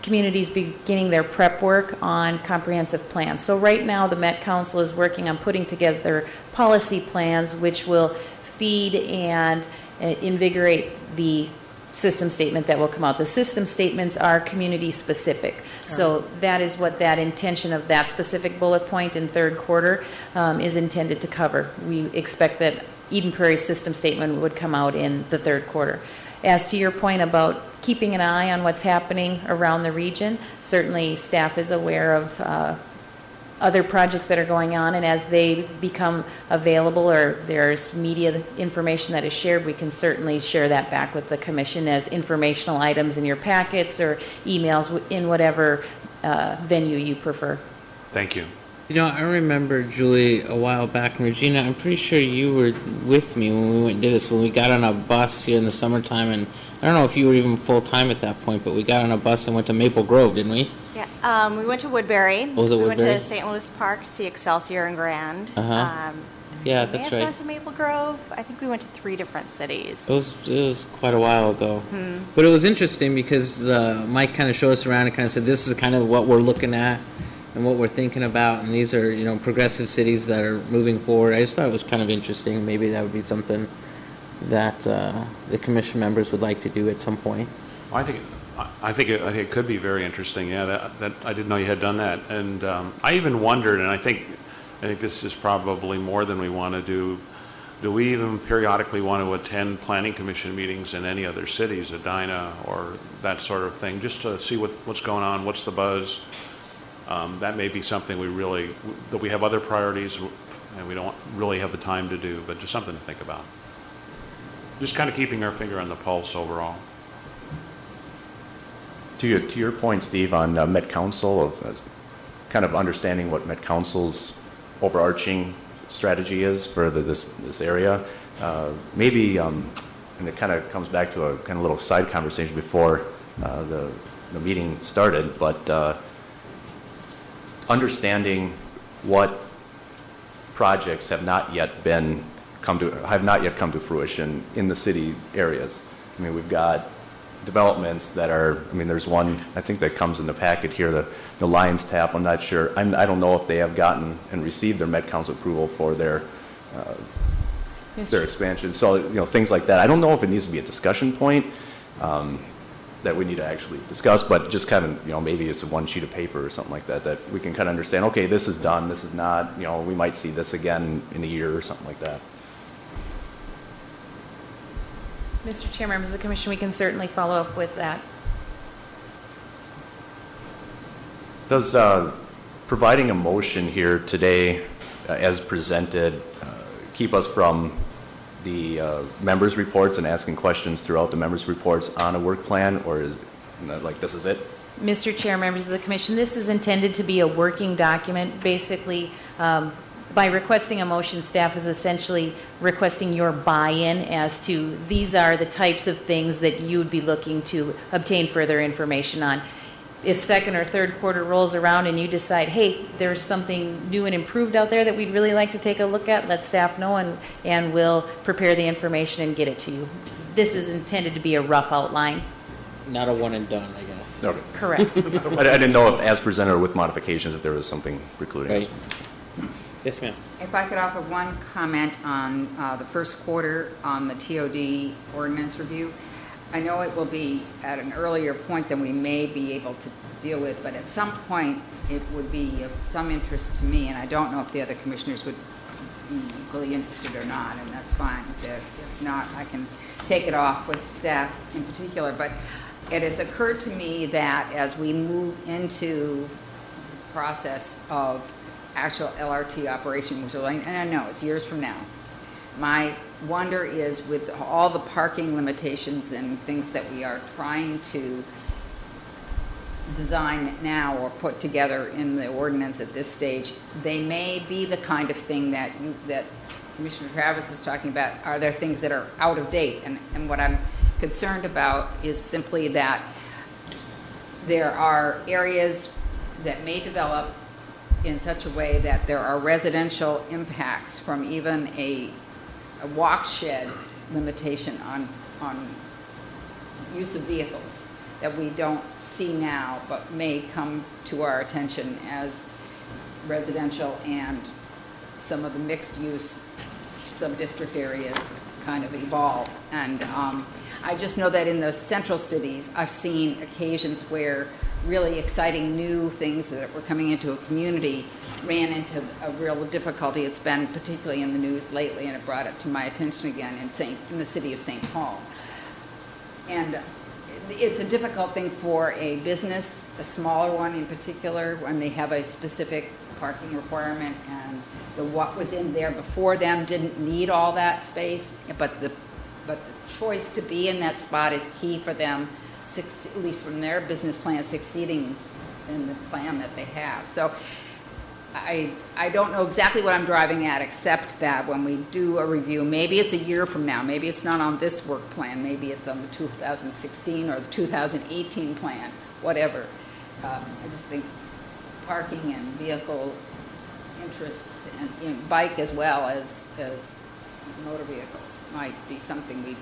Speaker 6: communities beginning their prep work on comprehensive plans. So right now the Met Council is working on putting together policy plans which will feed and invigorate the system statement that will come out. The system statements are community specific. So that is what that intention of that specific bullet point in third quarter is intended to cover. We expect that Eden Prairie's system statement would come out in the third quarter. As to your point about keeping an eye on what's happening around the region, certainly staff is aware of other projects that are going on, and as they become available or there's media information that is shared, we can certainly share that back with the Commission as informational items in your packets or emails in whatever venue you prefer.
Speaker 2: Thank you.
Speaker 1: You know, I remember, Julie, a while back, and Regina, I'm pretty sure you were with me when we went and did this, when we got on a bus here in the summertime, and I don't know if you were even full-time at that point, but we got on a bus and went to Maple Grove, didn't we?
Speaker 8: Yeah, we went to Woodbury.
Speaker 1: Was it
Speaker 8: We
Speaker 1: Woodbury?
Speaker 8: went to St. Louis Park to see Excelsior and Grand.
Speaker 1: Uh-huh. Yeah,
Speaker 8: we may
Speaker 1: that's
Speaker 8: have
Speaker 1: right.
Speaker 8: gone to Maple Grove. I think we went to 3 different cities.
Speaker 1: It was quite a while ago. But it was interesting because Mike kind of showed us around and kind of said, this is kind of what we're looking at and what we're thinking about, and these are, you know, progressive cities that are moving forward. I just thought it was kind of interesting. Maybe that would be something that the commission members would like to do at some point.
Speaker 2: I think it could be very interesting. Yeah, that I didn't know you had done that, and I even wondered, and I think this is probably more than we want to do. Do we even periodically want to attend planning commission meetings in any other cities, Edina or that sort of thing, just to see what's going on, what's the buzz? That may be something that we have other priorities and we don't really have the time to do, but just something to think about. Just kind of keeping our finger on the pulse overall.
Speaker 7: To your point, Steve, on Met Council, of kind of understanding what Met Council's overarching strategy is for this area, maybe, and it kind of comes back to a kind of little side conversation before the meeting started, but understanding what projects have not yet come to fruition in the city areas. I mean, we've got developments that are, I mean, there's one, I think that comes in the packet here, the Lions Tap. I'm not sure. I don't know if they have gotten and received their Met Council approval for their expansion. So, you know, things like that. I don't know if it needs to be a discussion point that we need to actually discuss, but just kind of, you know, maybe it's one sheet of paper or something like that, that we can kind of understand, okay, this is done, this is not, you know, we might see this again in a year or something like that.
Speaker 6: Mr. Chair, members of the Commission, we can certainly follow up with that.
Speaker 7: Does providing a motion here today as presented keep us from the members' reports and asking questions throughout the members' reports on a work plan, or is like this is it?
Speaker 6: Mr. Chair, members of the commission, this is intended to be a working document. Basically, by requesting a motion, staff is essentially requesting your buy-in as to these are the types of things that you would be looking to obtain further information on. If second or third quarter rolls around and you decide, hey, there's something new and improved out there that we'd really like to take a look at, let staff know and we'll prepare the information and get it to you. This is intended to be a rough outline.
Speaker 1: Not a one and done, I guess.
Speaker 10: Okay.
Speaker 6: Correct.
Speaker 10: I didn't know if as presented or with modifications, if there was something precluding us.
Speaker 1: Right. Yes, ma'am.
Speaker 3: If I could offer one comment on the first quarter on the TOD ordinance review. I know it will be at an earlier point than we may be able to deal with, but at some point it would be of some interest to me, and I don't know if the other commissioners would be equally interested or not, and that's fine. If not, I can take it off with staff in particular. But it has occurred to me that as we move into the process of actual LRT operation, which and I know it's years from now, my wonder is with all the parking limitations and things that we are trying to design now or put together in the ordinance at this stage, they may be the kind of thing that Commissioner Travis is talking about. Are there things that are out of date? And what I'm concerned about is simply that there are areas that may develop in such a way that there are residential impacts from even a walk shed limitation on use of vehicles that we don't see now but may come to our attention as residential and some of the mixed use sub-district areas kind of evolve. And I just know that in the central cities I've seen occasions where really exciting new things that were coming into a community ran into a real difficulty. It's been particularly in the news lately, and it brought it to my attention again in the city of St. Paul. And it's a difficult thing for a business, a smaller one in particular, when they have a specific parking requirement, and what was in there before them didn't need all that space, but the choice to be in that spot is key for them, at least from their business plan, succeeding in the plan that they have. So I don't know exactly what I'm driving at, except that when we do a review, maybe it's a year from now, maybe it's not on this work plan, maybe it's on the 2016 or the 2018 plan, whatever. I just think parking and vehicle interests and bike as well as motor vehicles might be something we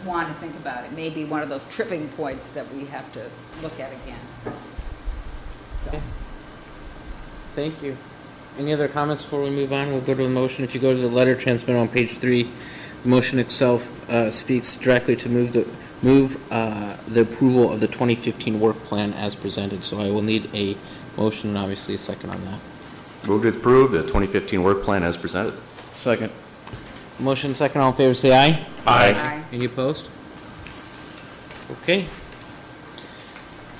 Speaker 3: want to think about. It may be one of those tripping points that we have to look at again. So.
Speaker 1: Okay. Thank you. Any other comments before we move on? We'll go to the motion. If you go to the letter transmitted on page 3, the motion itself speaks directly to move the approval of the 2015 work plan as presented. So I will need a motion and obviously a second on that.
Speaker 10: Move to approve the 2015 work plan as presented.
Speaker 4: Second.
Speaker 1: Motion second, all in favor, say aye.
Speaker 3: Aye.
Speaker 1: Any opposed? Okay.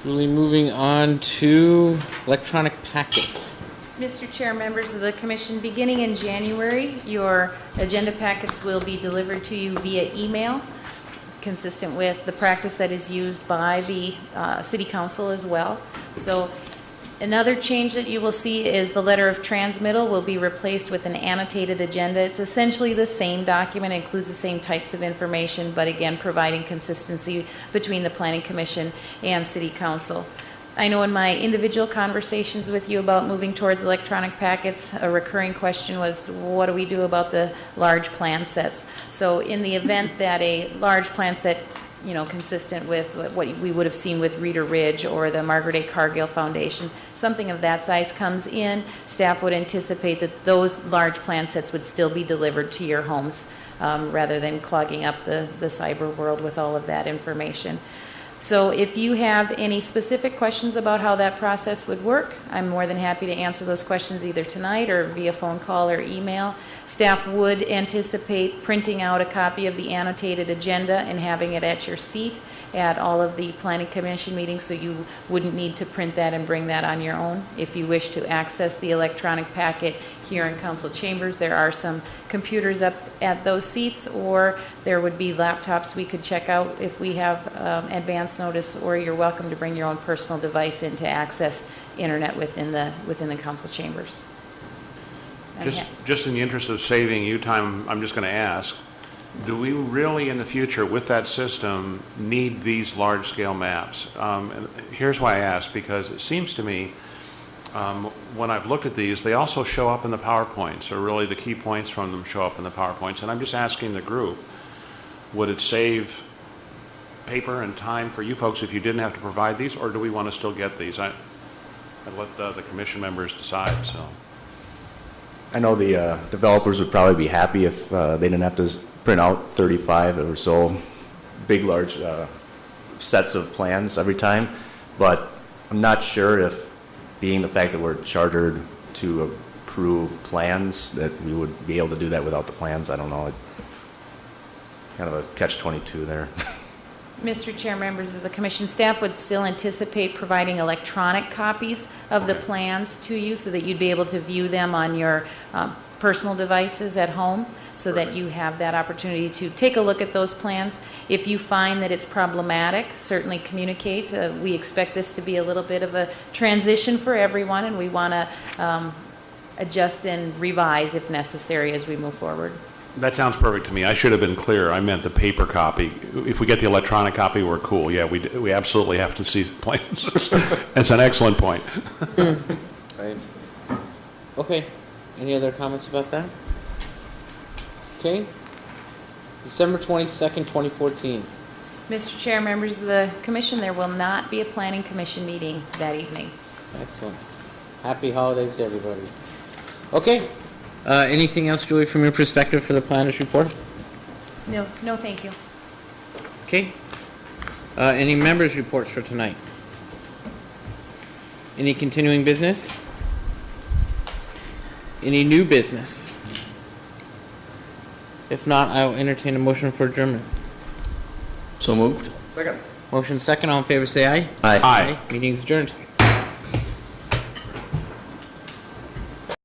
Speaker 1: Really moving on to electronic packets.
Speaker 6: Mr. Chair, members of the commission, beginning in January, your agenda packets will be delivered to you via email, consistent with the practice that is used by the City Council as well. So another change that you will see is the letter of transmittal will be replaced with an annotated agenda. It's essentially the same document, includes the same types of information, but again, providing consistency between the Planning Commission and City Council. I know in my individual conversations with you about moving towards electronic packets, a recurring question was, what do we do about the large plan sets? So in the event that a large plan set, consistent with what we would have seen with Reeder Ridge or the Margaret A. Cargill Foundation, something of that size comes in, staff would anticipate that those large plan sets would still be delivered to your homes rather than clogging up the cyber world with all of that information. So if you have any specific questions about how that process would work, I'm more than happy to answer those questions either tonight or via phone call or email. Staff would anticipate printing out a copy of the annotated agenda and having it at your seat. at all of the planning commission meetings, so you wouldn't need to print that and bring that on your own. If you wish to access the electronic packet here in council chambers, there are some computers up at those seats, or there would be laptops we could check out if we have advance notice, or you're welcome to bring your own personal device in to access internet within the council chambers.
Speaker 2: Just in the interest of saving you time, I'm just going to ask, do we really in the future with that system need these large-scale maps? And here's why I ask, because it seems to me when I've looked at these, they also show up in the PowerPoints, or really the key points from them show up in the PowerPoints. And I'm just asking the group, would it save paper and time for you folks if you didn't have to provide these, or do we want to still get these? I'd let the commission members decide. So,
Speaker 7: I know the developers would probably be happy if they didn't have to print out 35 or so big, large sets of plans every time, but I'm not sure if, being the fact that we're chartered to approve plans, that we would be able to do that without the plans. I don't know. Kind of a catch-22 there.
Speaker 6: Mr. Chair, members of the commission, staff would still anticipate providing electronic copies of the plans to you so that you'd be able to view them on your personal devices at home, so that you have that opportunity to take a look at those plans. If you find that it's problematic, certainly communicate. We expect this to be a little bit of a transition for everyone, and we want to adjust and revise if necessary as we move forward.
Speaker 2: that sounds perfect to me. I should have been clear. I meant the paper copy. If we get the electronic copy, we're cool. Yeah, we absolutely have to see plans. That's an excellent point.
Speaker 1: Right. Okay. Any other comments about that? Okay. December 22nd, 2014.
Speaker 6: Mr. Chair, members of the commission, there will not be a planning commission meeting that evening.
Speaker 1: Excellent. Happy holidays to everybody. Okay. Anything else, Julie, from your perspective for the planners report?
Speaker 6: No, thank you.
Speaker 1: Okay. Any members' reports for tonight? Any continuing business? Any new business? If not, I will entertain a motion for adjournment.
Speaker 4: So moved.
Speaker 7: Second.
Speaker 1: Motion second. All in favor, say aye.
Speaker 4: Aye.
Speaker 2: Aye.
Speaker 1: Meeting is adjourned.